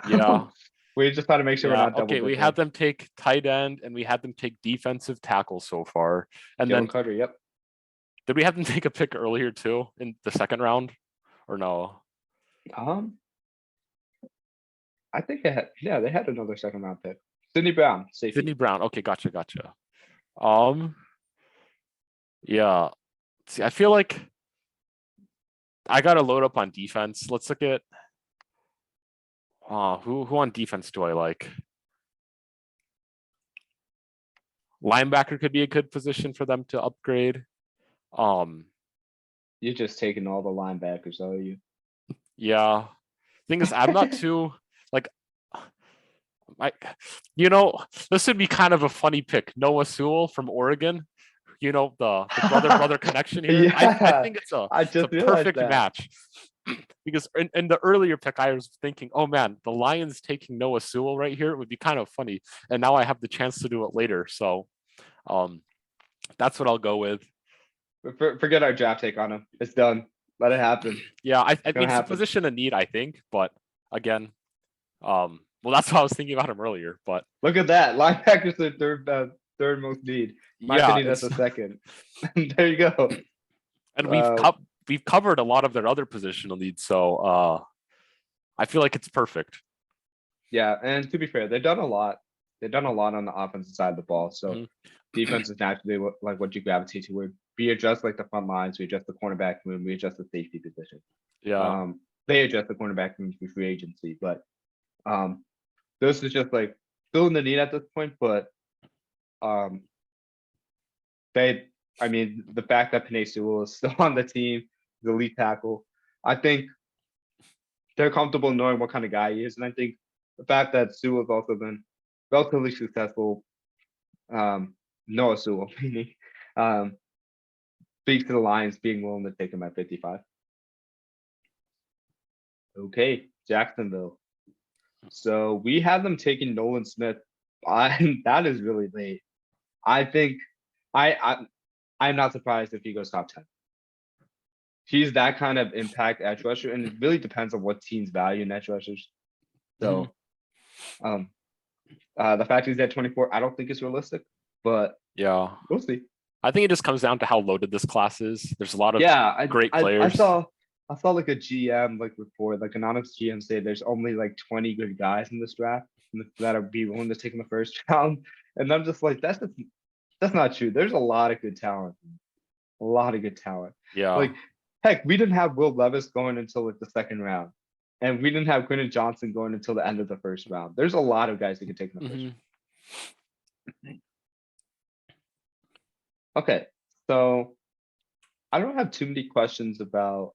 Yeah. We just got to make sure we're not double. Okay, we had them take tight end and we had them take defensive tackle so far. And then Carter, yep. Did we have them take a pick earlier too in the second round or no? I think they had another second round pick. Sidney Brown, safety. Sidney Brown. Okay, gotcha. Yeah. See, I feel like I gotta load up on defense. Let's look at who on defense do I like? Linebacker could be a good position for them to upgrade. You're just taking all the linebackers, are you? Yeah. Thing is, I'm not too like this would be kind of a funny pick. Noah Sewell from Oregon. The brother connection here. Yeah, I think it's a perfect match. because in the earlier pick, I was thinking, oh man, the Lions taking Noah Sewell right here would be kind of funny. And now I have the chance to do it later. So that's what I'll go with. Forget our draft take on him. It's done. Let it happen. Yeah, I mean, it's a happen. position of need, I think. But again, well, that's what I was thinking about him earlier. But look at that. Linebackers are third most need. My opinion, that's a second. There you go. And we've covered a lot of their other positional needs, so I feel like it's perfect. Yeah, and to be fair, they've done a lot. They've done a lot on the offensive side of the ball. So defense is naturally like what you gravitate toward. We adjust like the front lines, we adjust the cornerback room, we adjust the safety position. Yeah. They adjust the cornerback room for free agency, but those are just like still in the need at this point. But I mean, the fact that Penei Sewell is still on the team, the lead tackle, I think they're comfortable knowing what kind of guy he is. And I think the fact that Sewell has also been relatively successful, Noah Sewell, meaning, speaks to the Lions being willing to take him at 55. Okay, Jacksonville. So we have them taking Nolan Smith. That is really late. I think I'm not surprised if he goes top 10. He's that kind of impact edge rusher, and it really depends on what teams value in edge rushers. So, the fact he's at 24, I don't think it's realistic, but yeah, we'll see. I think it just comes down to how loaded this class is. There's a lot of great players. I saw like a GM report, like an honest GM say there's only like 20 good guys in this draft that are be willing to take in the first round, and I'm just like that's not true. There's a lot of good talent. A lot of good talent. Yeah. Like, heck, we didn't have Will Levis going until like the second round. And we didn't have Quentin Johnson going until the end of the first round. There's a lot of guys that can take in the first round. Okay. So I don't have too many questions about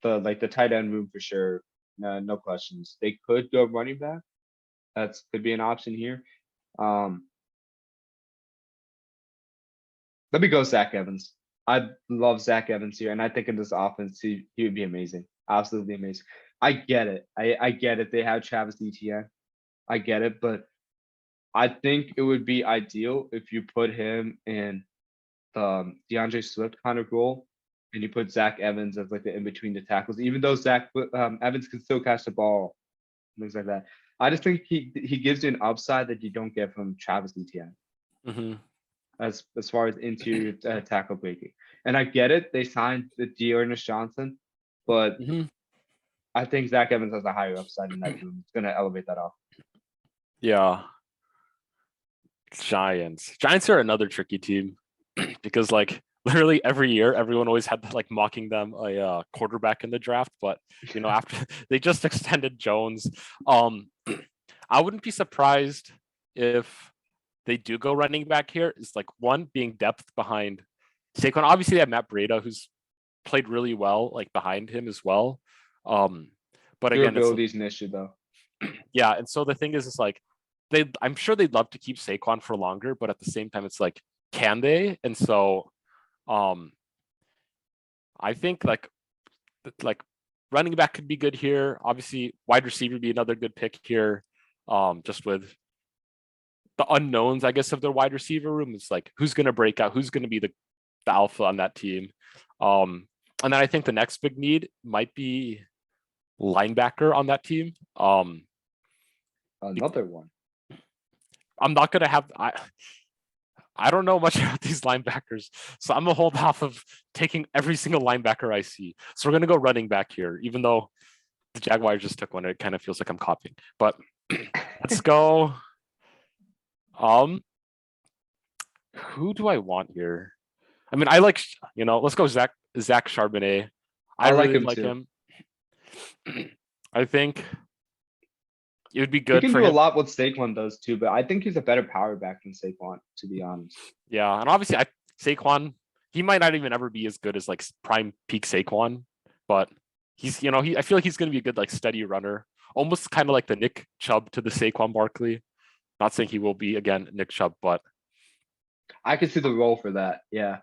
the tight end room for sure. No questions. They could go running back. Could be an option here. Let me go Zach Evans. I love Zach Evans here, and I think in this offense he would be amazing, absolutely amazing. I get it. I get it. They have Travis Etienne. I get it, but I think it would be ideal if you put him in the DeAndre Swift kind of role, and you put Zach Evans as like the in between the tackles. Even though Evans can still catch the ball, things like that. I just think he gives you an upside that you don't get from Travis Etienne. As far as interior tackle breaking. And I get it. They signed the Dearness Johnson, but I think Zach Evans has a higher upside in that room. It's going to elevate that off. Yeah. Giants are another tricky team because like literally every year, everyone always had like mocking them a quarterback in the draft. But, you know, after they just extended Jones, I wouldn't be surprised if they do go running back here. Is like one being depth behind Saquon. Obviously, they have Matt Breida, who's played really well, like behind him as well. But again, durability's an issue though. Yeah, and so the thing is, it's like I'm sure they'd love to keep Saquon for longer, but at the same time, it's like, can they? And so, I think like running back could be good here. Obviously, wide receiver would be another good pick here. Just with the unknowns, I guess, of their wide receiver room. It's like, who's going to break out? Who's going to be the alpha on that team? And then I think the next big need might be linebacker on that team. Another one. I'm not going to have... I don't know much about these linebackers, so I'm going to hold off of taking every single linebacker I see. So we're going to go running back here, even though the Jaguars just took one. It kind of feels like I'm copying. But let's go... who do I want here? I mean, I like, let's go Zach Charbonnet. I really like him. I think it would be good for him. He can do a lot what Saquon does too, but I think he's a better power back than Saquon, to be honest. Yeah, and obviously Saquon, he might not even ever be as good as like prime peak Saquon, but he's, I feel like he's going to be a good like steady runner, almost kind of like the Nick Chubb to the Saquon Barkley. Not saying he will be again Nick Chubb, but I can see the role for that. Yeah,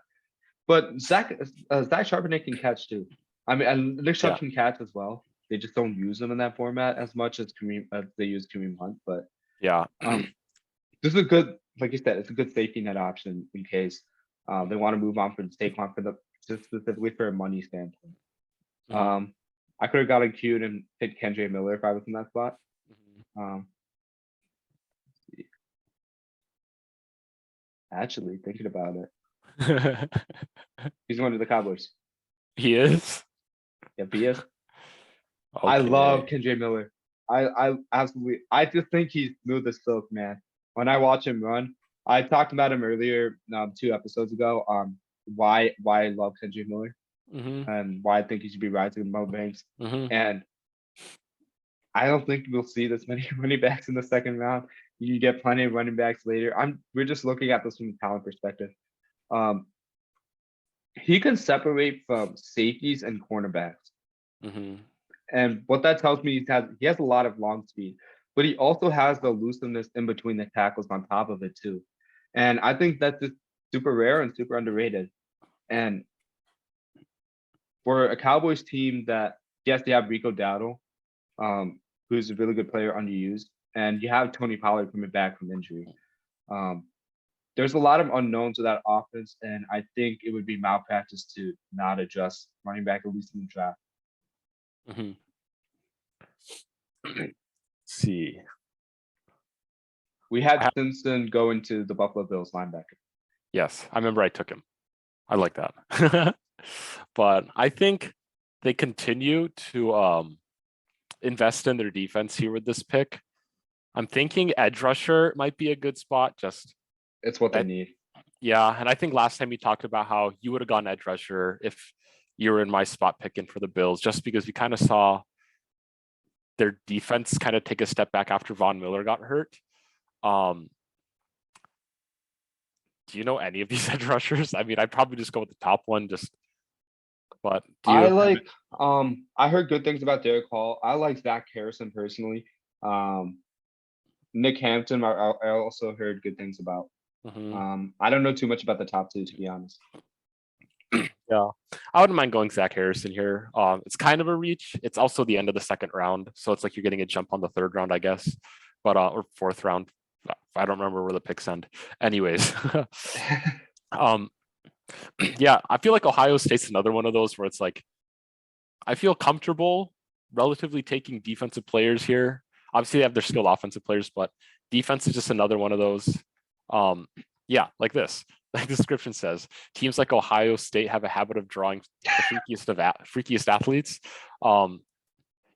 but Zach Charbonnet can catch too. I mean, and there's Yeah. Chuck and Cats as well. They just don't use them in that format as much as they use Kareem Hunt. But Yeah. this is a good, like you said, it's a good safety net option in case they want to move on for Saquon for the just specifically for a money standpoint. Mhm. I could have gotten cute and picked Kendra Miller if I was in that spot. Mhm. Actually, thinking about it, he's going to the Cowboys. He is. Yep, he is. I love Okay. Kendra Miller. I absolutely. I just think he's smooth as silk, man. When I watch him run, I talked about him earlier, 2 episodes ago. Why I love Kendra Miller Hmm. and why I think he should be rising in Mo Banks. Hmm. And I don't think we'll see this many running backs in the second round. You get plenty of running backs later. We're just looking at this from a talent perspective. Um, he can separate from safeties and cornerbacks. Hmm. And what that tells me is that he has a lot of long speed, but he also has the elusiveness in between the tackles on top of it too. And I think that's just super rare and super underrated. And for a Cowboys team that yes, they have Rico Dowdle, who's a really good player underused, and you have Tony Pollard coming back from injury. Um, there's a lot of unknowns with that offense, and I think it would be malpractice to not adjust running back at least in the draft. Hmm. See. We had Simpson go into the Buffalo Bills linebacker. Yes, I remember I took him. I like that. But I think they continue to invest in their defense here with this pick. I'm thinking edge rusher might be a good spot. Just It's what they need. yeah, and I think last time we talked about how you would have gone edge rusher if you were in my spot picking for the Bills, just because we kind of saw their defense kind of take a step back after Von Miller got hurt. Um, do you know any of these edge rushers? I mean, I'd probably just go with the top one, but do I you? like I heard good things about Derek Hall. I like Zach Harrison personally. Nick Hampton I also heard good things about. Mhm. I don't know too much about the top two to be honest. Yeah, I wouldn't mind going Zach Harrison here. It's kind of a reach. It's also the end of the second round, so it's like you're getting a jump on the third round, I guess, but or fourth round. I don't remember where the picks end. Anyways, um, yeah, I feel like Ohio State's another one of those where it's like I feel comfortable relatively taking defensive players here. Obviously, they have their skilled offensive players, but defense is just another one of those. Yeah, like this. Like the description says, teams like Ohio State have a habit of drawing the freakiest athletes.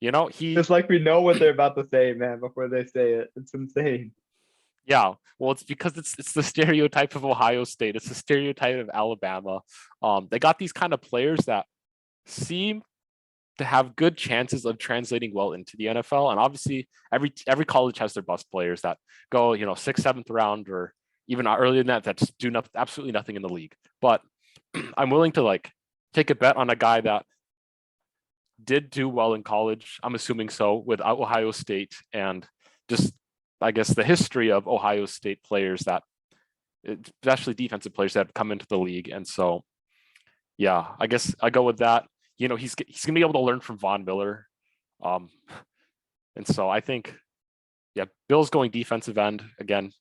You know, It's like we know what they're about to say, man, before they say it. It's insane. yeah, well, it's because it's the stereotype of Ohio State. It's the stereotype of Alabama. They got these kind of players that seem to have good chances of translating well into the NFL. And obviously, every college has their bust players that go, you know, sixth, seventh round, or even earlier than that, that just do absolutely nothing in the league. But I'm willing to like take a bet on a guy that did do well in college. I'm assuming so with Ohio State, and just I guess the history of Ohio State players that, especially defensive players that have come into the league. And so, yeah, I guess I go with that. You know, he's gonna be able to learn from Von Miller, um, and so I think, yeah, Bill's going defensive end again.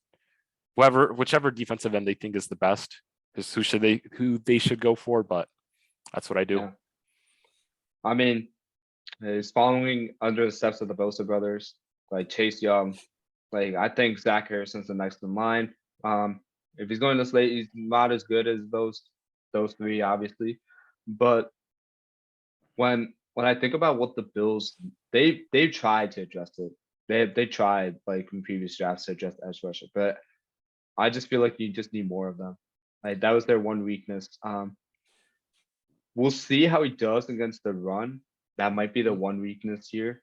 Whichever defensive end they think is the best is who they should go for. But that's what I do. Yeah. I mean, he's following under the steps of the Bosa brothers, like Chase Young. Like I think Zach Harrison's the next in line. If he's going this late, he's not as good as those three, obviously. But when I think about what the Bills they've tried to adjust it. They tried like in previous drafts to adjust edge rusher, but I just feel like you just need more of them. Like that was their one weakness. We'll see how he does against the run. That might be the one weakness here,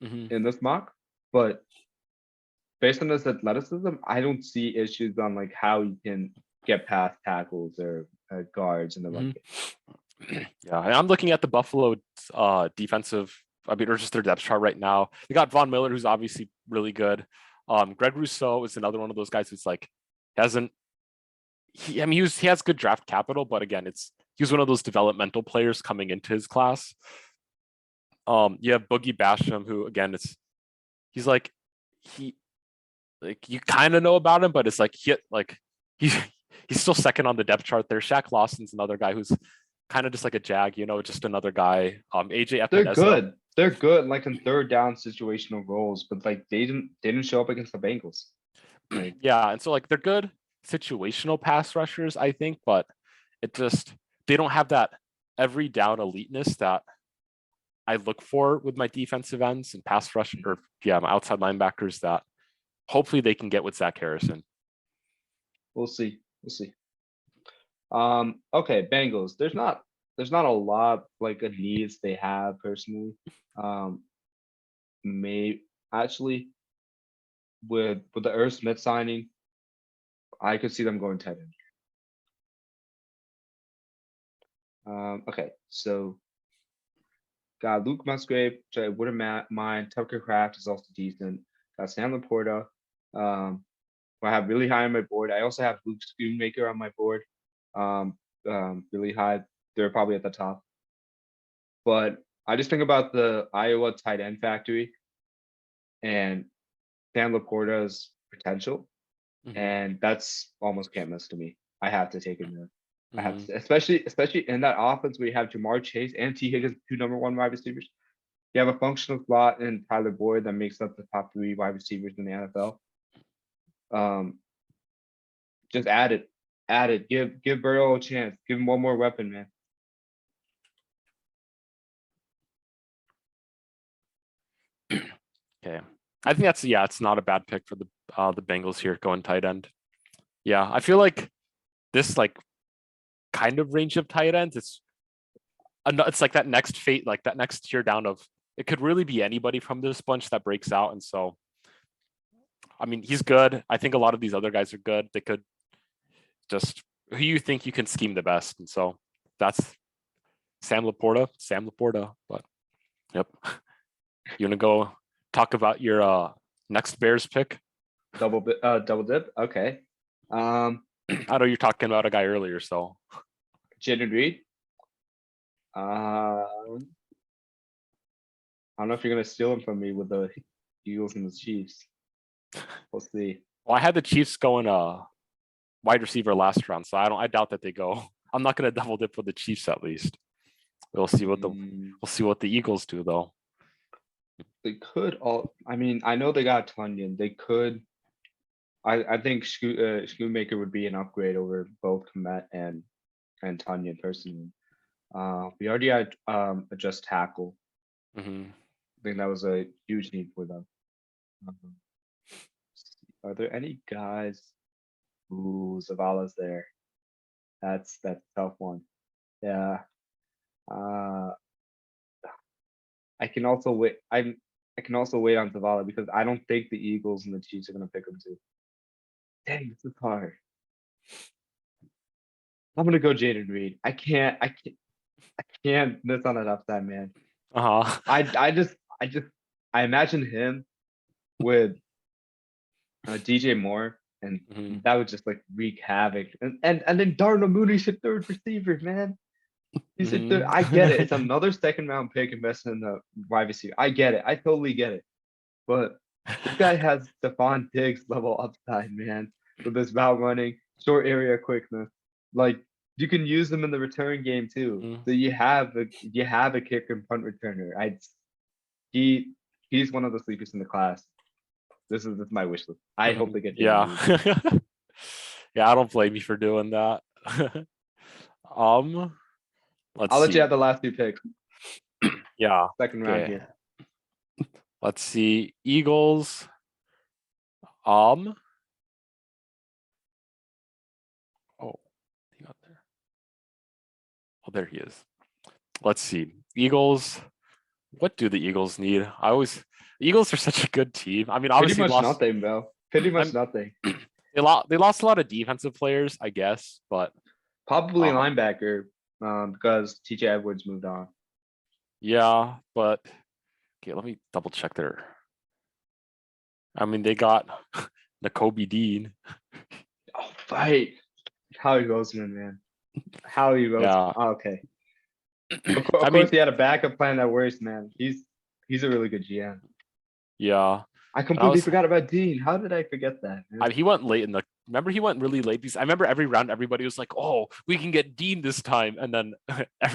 Mm-hmm. in this mock. But based on his athleticism, I don't see issues on like how he can get past tackles or guards in the run game. Yeah, and I'm looking at the Buffalo defensive. I mean, or just their depth chart right now. They got Von Miller, who's obviously really good. Greg Rousseau is another one of those guys who's like hasn't. I mean, he has good draft capital, but again, it's he was one of those developmental players coming into his class. You have Boogie Basham, who again, he's like you kind of know about him, but it's like he's still second on the depth chart there. Shaq Lawson's another guy who's kind of just like a jag, just another guy. AJ They're Epinesa. good. They're good, like in third down situational roles, but like they didn't show up against the Bengals. Like, Yeah, and so like they're good situational pass rushers, I think, but they don't have that every down eliteness that I look for with my defensive ends and pass rush my outside linebackers that hopefully they can get with Zach Harrison. we'll see. Okay, Bengals. There's not a lot like of needs they have personally. May actually with the Irv Smith signing, I could see them going tight end. Okay, so got Luke Musgrave, which I wouldn't mind. Tucker Kraft is also decent. Got Sam Laporta, who I have really high on my board. I also have Luke Schoonmaker on my board, really high. They're probably at the top. But I just think about the Iowa tight end factory and Sam Laporta's potential, and that's almost can't miss to me. I have to take him there. I have to, especially in that offense where you have Jamar Chase and T. Higgins, 2 number 1 wide receivers. You have a functional slot in Tyler Boyd that makes up the top 3 wide receivers in the NFL. Just add it. Give Burrow a chance. Give him one more weapon, man. Okay, I think it's not a bad pick for the Bengals here going tight end. Yeah, I feel like this kind of range of tight ends, it's like that next that next tier down of it could really be anybody from this bunch that breaks out. And so, I mean, he's good. I think a lot of these other guys are good. They could just who you think you can scheme the best. And so that's Sam Laporta. But yep. You want to go talk about your next Bears pick? Double dip. Okay. I know you're talking about a guy earlier, so Jaylin Reed. I don't know if you're gonna steal him from me with the Eagles and the Chiefs. We'll see. Well, I had the Chiefs going wide receiver last round, so I doubt that they go. I'm not gonna double dip with the Chiefs at least. We'll see what the Eagles do though. They could I mean, I know they got Tunyon. They could. I think Schoonmaker would be an upgrade over both Komet and Tunyon personally. We already had a just tackle. I think that was a huge need for them. Are there any guys? Ooh, Zavala's there. That's a tough one. Yeah. I can also wait. I can also wait on Zavala because I don't think the Eagles and the Chiefs are gonna pick him too. Dang, this is hard. I'm gonna go Jaylin Reed. I can't miss on that upside, man. I imagine him with DJ Moore, and that would just like wreak havoc. And then Darnell Mooney's your third receiver, man. He's a third. I get it. It's another second round pick invested in the wide receiver. I get it. I totally get it. But this guy has Stephon Diggs level upside, man, with this route running, short area quickness. Like you can use them in the return game too. So you have a kicker and punt returner. He's one of the sleepers in the class. This is my wish list. I hope they get yeah. Yeah, I don't blame you for doing that. I'll let you have the last 2 picks. Yeah. Second round here. Let's see. Eagles. Oh, he got there. Oh, there he is. Let's see. Eagles. What do the Eagles need? The Eagles are such a good team. I mean, obviously pretty much nothing, bro. Pretty much nothing. They lost a lot of defensive players, I guess, but probably linebacker, because TJ Edwards moved on. Yeah, but okay, let me double check there. I mean, they got Nakobe Dean. Oh, fight. Howie Roseman, man. Howie Roseman. Yeah. Oh, okay. I Of course, mean, he had a backup plan that works, man. He's a really good GM. yeah. I And I completely was forgot about Dean. How did I forget that, man? he went late in the remember he went really late because I remember every round everybody was like, "Oh, we can get Dean this time," and then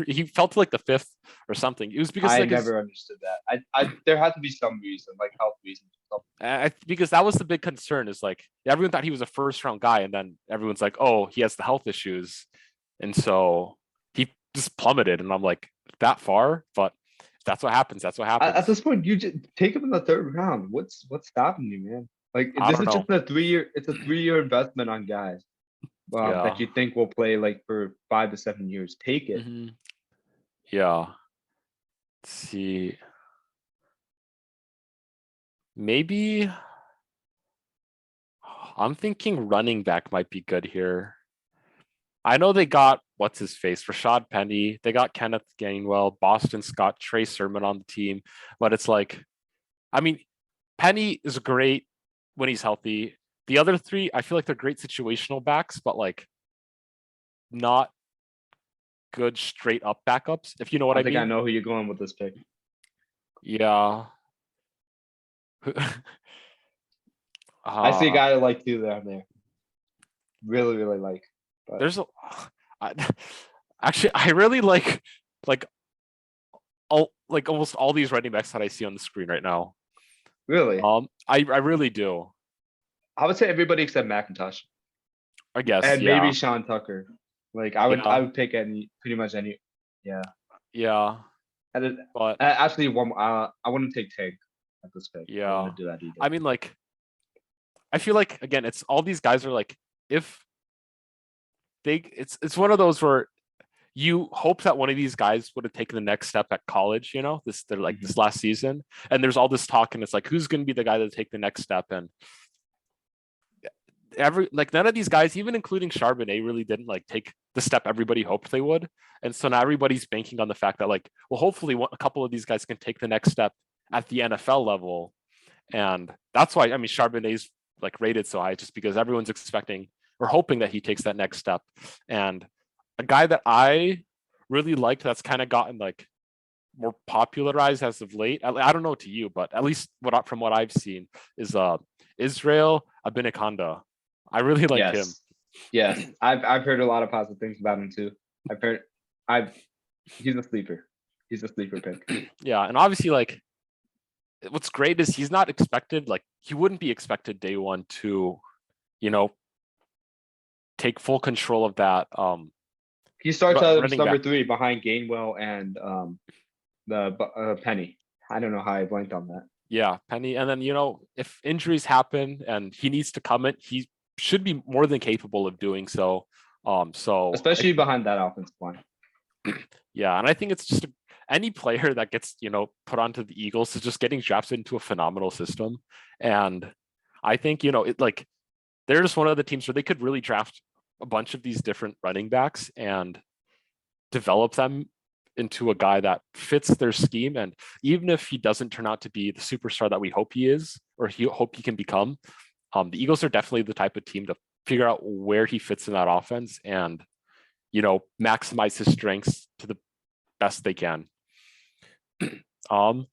he fell to like the fifth or something. It was because I like his never understood that. I there had to be some reason, like health reasons or something. because that was the big concern is like everyone thought he was a first round guy, and then everyone's like, "Oh, he has the health issues," and so he just plummeted. And I'm like, that far, but if that's what happens. That's what At happens. this point, you just take him in the third round. What's stopping you, man? Like I this don't is just know. a 3 year. It's a 3 year investment on guys that Yeah. you think will play like for 5 to 7 years. Take it. Yeah. Let's see. Maybe I'm thinking running back might be good here. I know they got what's his face, Rashad Penny. They got Kenneth Gainwell, Boston Scott, Trey Sermon on the team, but it's like, I mean, Penny is great when he's healthy. The other three, I feel like they're great situational backs, but like not good straight up backups, if you know what I I think I mean. know who you're going with this pick. Yeah. I see a uh, guy I like too down there. Really, really like. But there's a, I, actually I really like all like almost all these running backs that I see on the screen right now. really, I really do. I would say everybody except McIntosh I guess, and maybe yeah, Sean Tucker. Like I yeah, would pick any pretty much any. Yeah. yeah. And then, But actually, one I wouldn't take Tank at this pick. I yeah, wouldn't do that either. I mean, like, I feel like again, it's all these guys are like, if it's one of those where you hope that one of these guys would have taken the next step at college, you know, they're like Mhm. this last season, and there's all this talk, and it's like, who's going to be the guy to take the next step? And every like none of these guys, even including Charbonnet, really didn't like take the step everybody hoped they would. And so now everybody's banking on the fact that like, well, hopefully a couple of these guys can take the next step at the NFL level. And that's why I mean Charbonnet's like rated so high just because everyone's expecting or hoping that he takes that next step. And a guy that I really liked that's kind of gotten like more popularized as of late. I don't know to you, but at least from what I've seen is Israel Abinakanda. I really like him. Yes, yes. I've heard a lot of positive things about him too. I've heard. I've. He's a sleeper. He's a sleeper pick. Yeah, and obviously like what's great is he's not expected like he wouldn't be expected day one to, you know, take full control of that He starts out as running number back. 3 behind Gainwell and the Penny. I don't know how I blanked on that. Yeah, Penny. And then, you know, if injuries happen and he needs to come in, he should be more than capable of doing so. Especially behind that offensive line. Yeah, and I think it's just any player that gets, you know, put onto the Eagles is just getting drafted into a phenomenal system. And I think, you know, it like they're just one of the teams where they could really draft a bunch of these different running backs and develop them into a guy that fits their scheme. And even if he doesn't turn out to be the superstar that we hope he is, or hope he can become, the Eagles are definitely the type of team to figure out where he fits in that offense and, you know, maximize his strengths to the best they can. Um,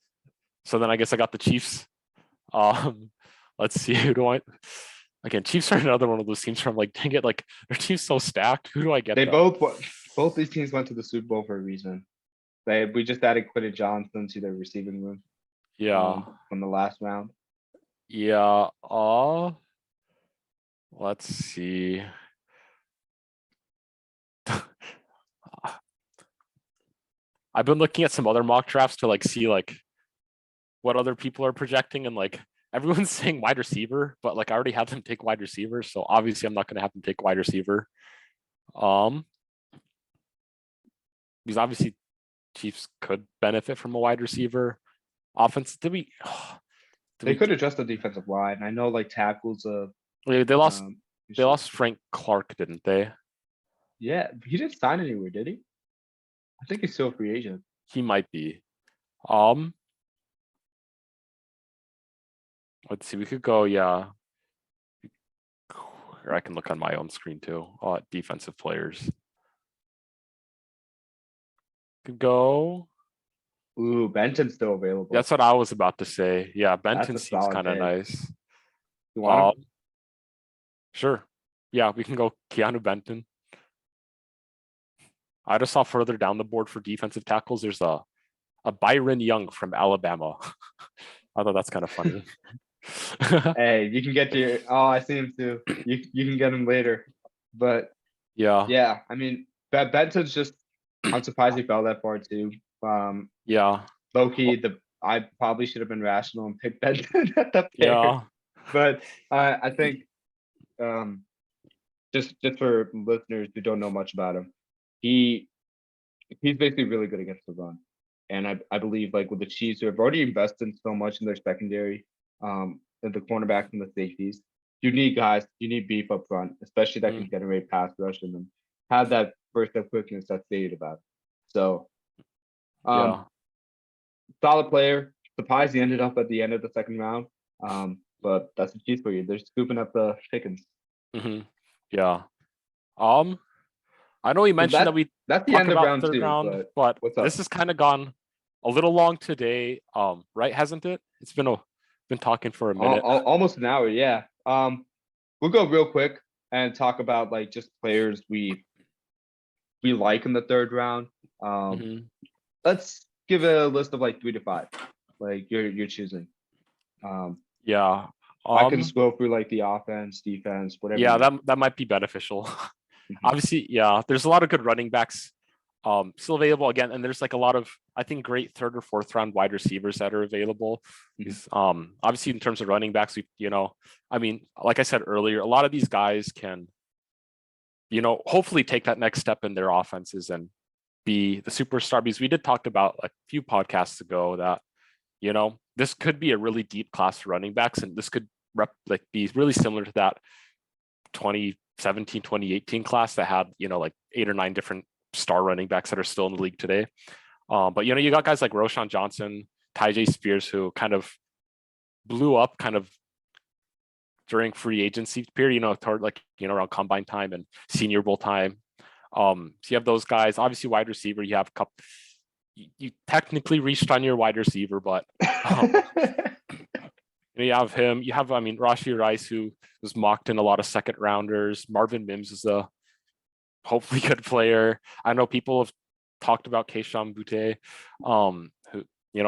so then I guess I got the Chiefs. Um, let's see, who do I again, Chiefs are another one of those teams where I'm like, dang it, like their team's so stacked. Who do I get They them? both these teams went to the Super Bowl for a reason. We just added Quentin Johnson to their receiving room Yeah. from the last round. Yeah. Let's see. I've been looking at some other mock drafts to like see like what other people are projecting, and like everyone's saying wide receiver, but like I already have them take wide receiver, so obviously I'm not going to have them take wide receiver. Um, because obviously Chiefs could benefit from a wide receiver. Offense, did we? Did They we? could adjust the defensive line. I know like tackles. They lost. They Issue. lost Frank Clark, didn't they? Yeah, he didn't sign anywhere, did he? I think he's still a free agent. He might be. Um, let's see. We could go. Yeah, or I can look on my own screen too. Defensive players. Could go. Ooh, Benton's still available. That's what I was about to say. Yeah, Benton a seems solid kind of pick. nice. You want him? Sure. Yeah, we can go Keanu Benton. I just saw further down the board for defensive tackles. There's a Byron Young from Alabama. I thought that's kind of funny. Hey, you can get your. Oh, I see him too. You can get him later, but Yeah, yeah, I mean, Benton's just. I'm surprised he fell that far too. yeah, Low-key, I probably should have been rational and picked Benton at the pick, yeah, but I think just for listeners who don't know much about him, he's basically really good against the run, and I believe like with the Chiefs who have already invested so much in their secondary, in the cornerbacks and the safeties, you need guys, you need beef up front, especially that can mm, generate pass rush and then have that burst of quickness that's stated about. So, yeah. solid player. Surprised he ended up at the end of the second round. But that's the Chiefs for you. They're scooping up the chickens. Hmm. Yeah. Um, I know we So mentioned that we that's the talk end of about round third two. round, But but what's this up? has kind of gone a little long today. Right, hasn't it? It's been talking for a minute. Almost an hour. Yeah. We'll go real quick and talk about like just players we like in the third round. Hmm. Let's give a list of like 3 to 5, like you're choosing. Yeah. I can scroll through like the offense, defense, whatever you Yeah, need. that might be beneficial. Mhm. Obviously, yeah, there's a lot of good running backs still available again, and there's like a lot of I think great third or fourth round wide receivers that are available. Mhm. These obviously in terms of running backs, I mean, like I said earlier, a lot of these guys can, hopefully take that next step in their offenses and be the superstar, because we did talk about a few podcasts ago that, this could be a really deep class for running backs, and this could be really similar to that 2017, 2018 class that had, like 8 or 9 different star running backs that are still in the league today. But you got guys like Roshan Johnson, Tyjae Spears, who kind of blew up kind of during free agency period, toward around combine time and Senior Bowl time. So you have those guys. Obviously, wide receiver, you have you technically reached on your wide receiver, but you have him. You have, I mean, Rashi Rice, who was mocked in a lot of second rounders. Marvin Mims is a hopefully good player. I know people have talked about Keishon Butte, who,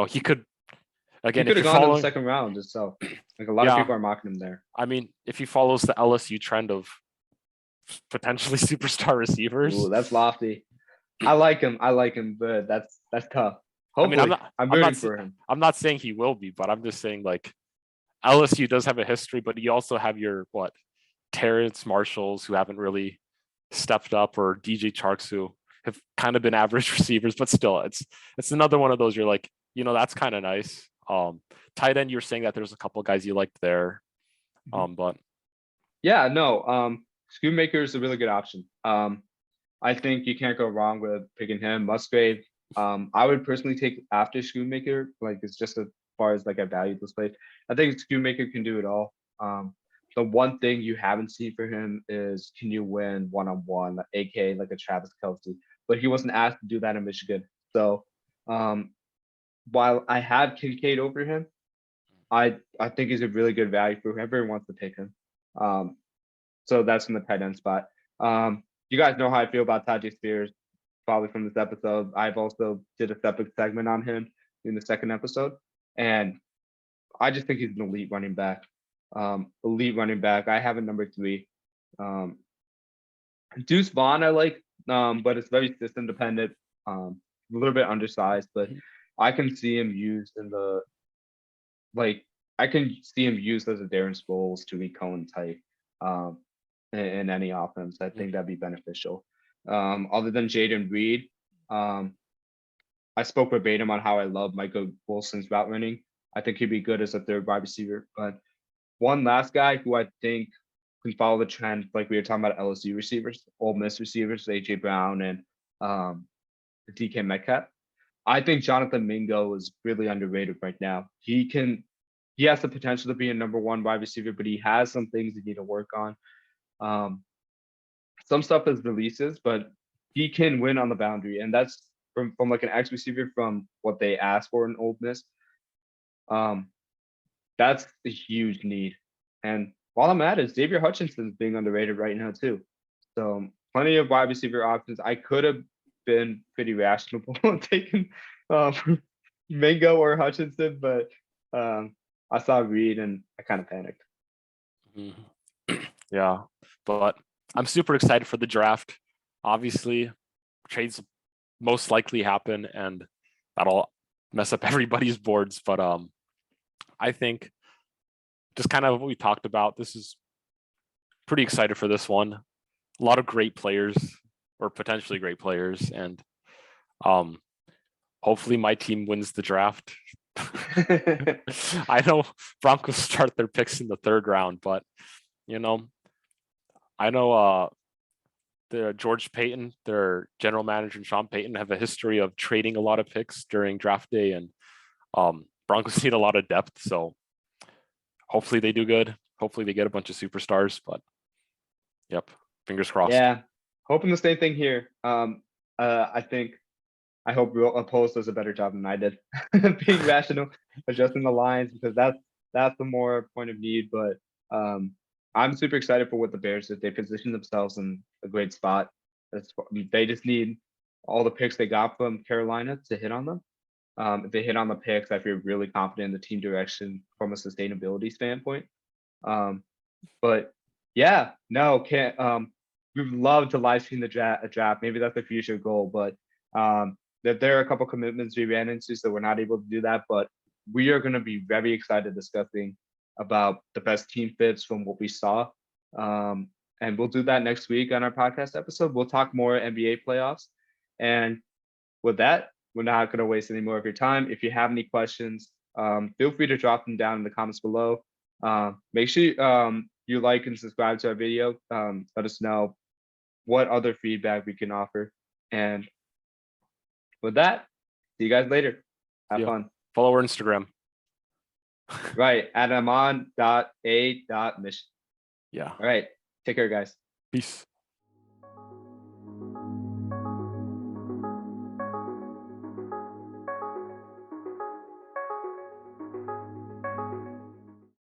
he could, He again, could if have you're gone in the following, second round itself. Like a lot of yeah, people are mocking him there. I mean, if he follows the LSU trend of potentially superstar Ooh, receivers, that's lofty. I like him. but that's tough. I mean, Hopefully, I'm rooting for him. I'm not saying he will be, but I'm just saying like LSU does have a history, but you also have your Terrence Marshalls who haven't really stepped up, or DJ Charks who have kind of been average receivers, but still, it's another one of those. You're like, that's kind of nice. Tight end, you're saying that there's a couple guys you liked there, but Yeah, no. Schoonmaker is a really good option. I think you can't go wrong with picking him. Musgrave. I would personally take after Schoonmaker. Like it's just as far as like I value this play. I think Schoonmaker can do it all. The one thing you haven't seen for him is can you win one-on-one, aka like a Travis Kelce. But he wasn't asked to do that in Michigan. So while I have Kincaid over him, I think he's a really good value for whoever wants to pick him. Um, so that's in the tight end spot. You guys know how I feel about Tajay Spears, probably from this episode. I've also did a separate segment on him in the second episode, and I just think he's an elite running back. Elite running back. I have a number 3. Deuce Vaughn I like, but it's very system dependent. A little bit undersized, but I can see him used in the like. I can see him used as a Darren Sproles, Tariq Cohen type. In any offense. I think that'd be beneficial. Other than Jaden Reed, I spoke verbatim on how I love Michael Wilson's route running. I think he'd be good as a third wide receiver. But one last guy who I think can follow the trend, like we were talking about LSU receivers, Ole Miss receivers, AJ Brown and DK Metcalf. I think Jonathan Mingo is really underrated right now. He has the potential to be a number 1 wide receiver, but he has some things he need to work on. Some stuff is releases, but he can win on the boundary, and that's from like an X receiver from what they asked for in Ole Miss. That's a huge need. And while I'm at it, Xavier Hutchinson's being underrated right now too. So plenty of wide receiver options. I could have been pretty rational on taking Mingo or Hutchinson, but I saw Reed and I kind of panicked. Yeah, but I'm super excited for the draft. Obviously, trades most likely happen, and that'll mess up everybody's boards. But I think just kind of what we talked about, this is pretty excited for this one. A lot of great players, or potentially great players, and hopefully my team wins the draft. I know Broncos start their picks in the 3rd round, but I know the George Payton, their general manager, and Sean Payton have a history of trading a lot of picks during draft day, and Broncos need a lot of depth. So hopefully they do good. Hopefully they get a bunch of superstars, but yep, fingers crossed. Yeah, hoping the same thing here. I hope Post does a better job than I did being rational, adjusting the lines, because that's the more point of need. But I'm super excited for what the Bears did. They positioned themselves in a great spot. They just need all the picks they got from Carolina to hit on them. If they hit on the picks, I feel really confident in the team direction from a sustainability standpoint. But yeah, no, can't. We'd love to live stream the draft. Maybe that's a future goal, but that there are a couple commitments we ran into, so we're not able to do that. But we are going to be very excited discussing about the best team fits from what we saw. And we'll do that next week on our podcast episode. We'll talk more NBA playoffs. And with that, we're not going to waste any more of your time. If you have any questions, feel free to drop them down in the comments below. Make sure you like and subscribe to our video. Let us know what other feedback we can offer. And with that, see you guys later. Have fun. Follow our Instagram. Right, at amon.a.mission. Yeah. All right. Take care, guys. Peace.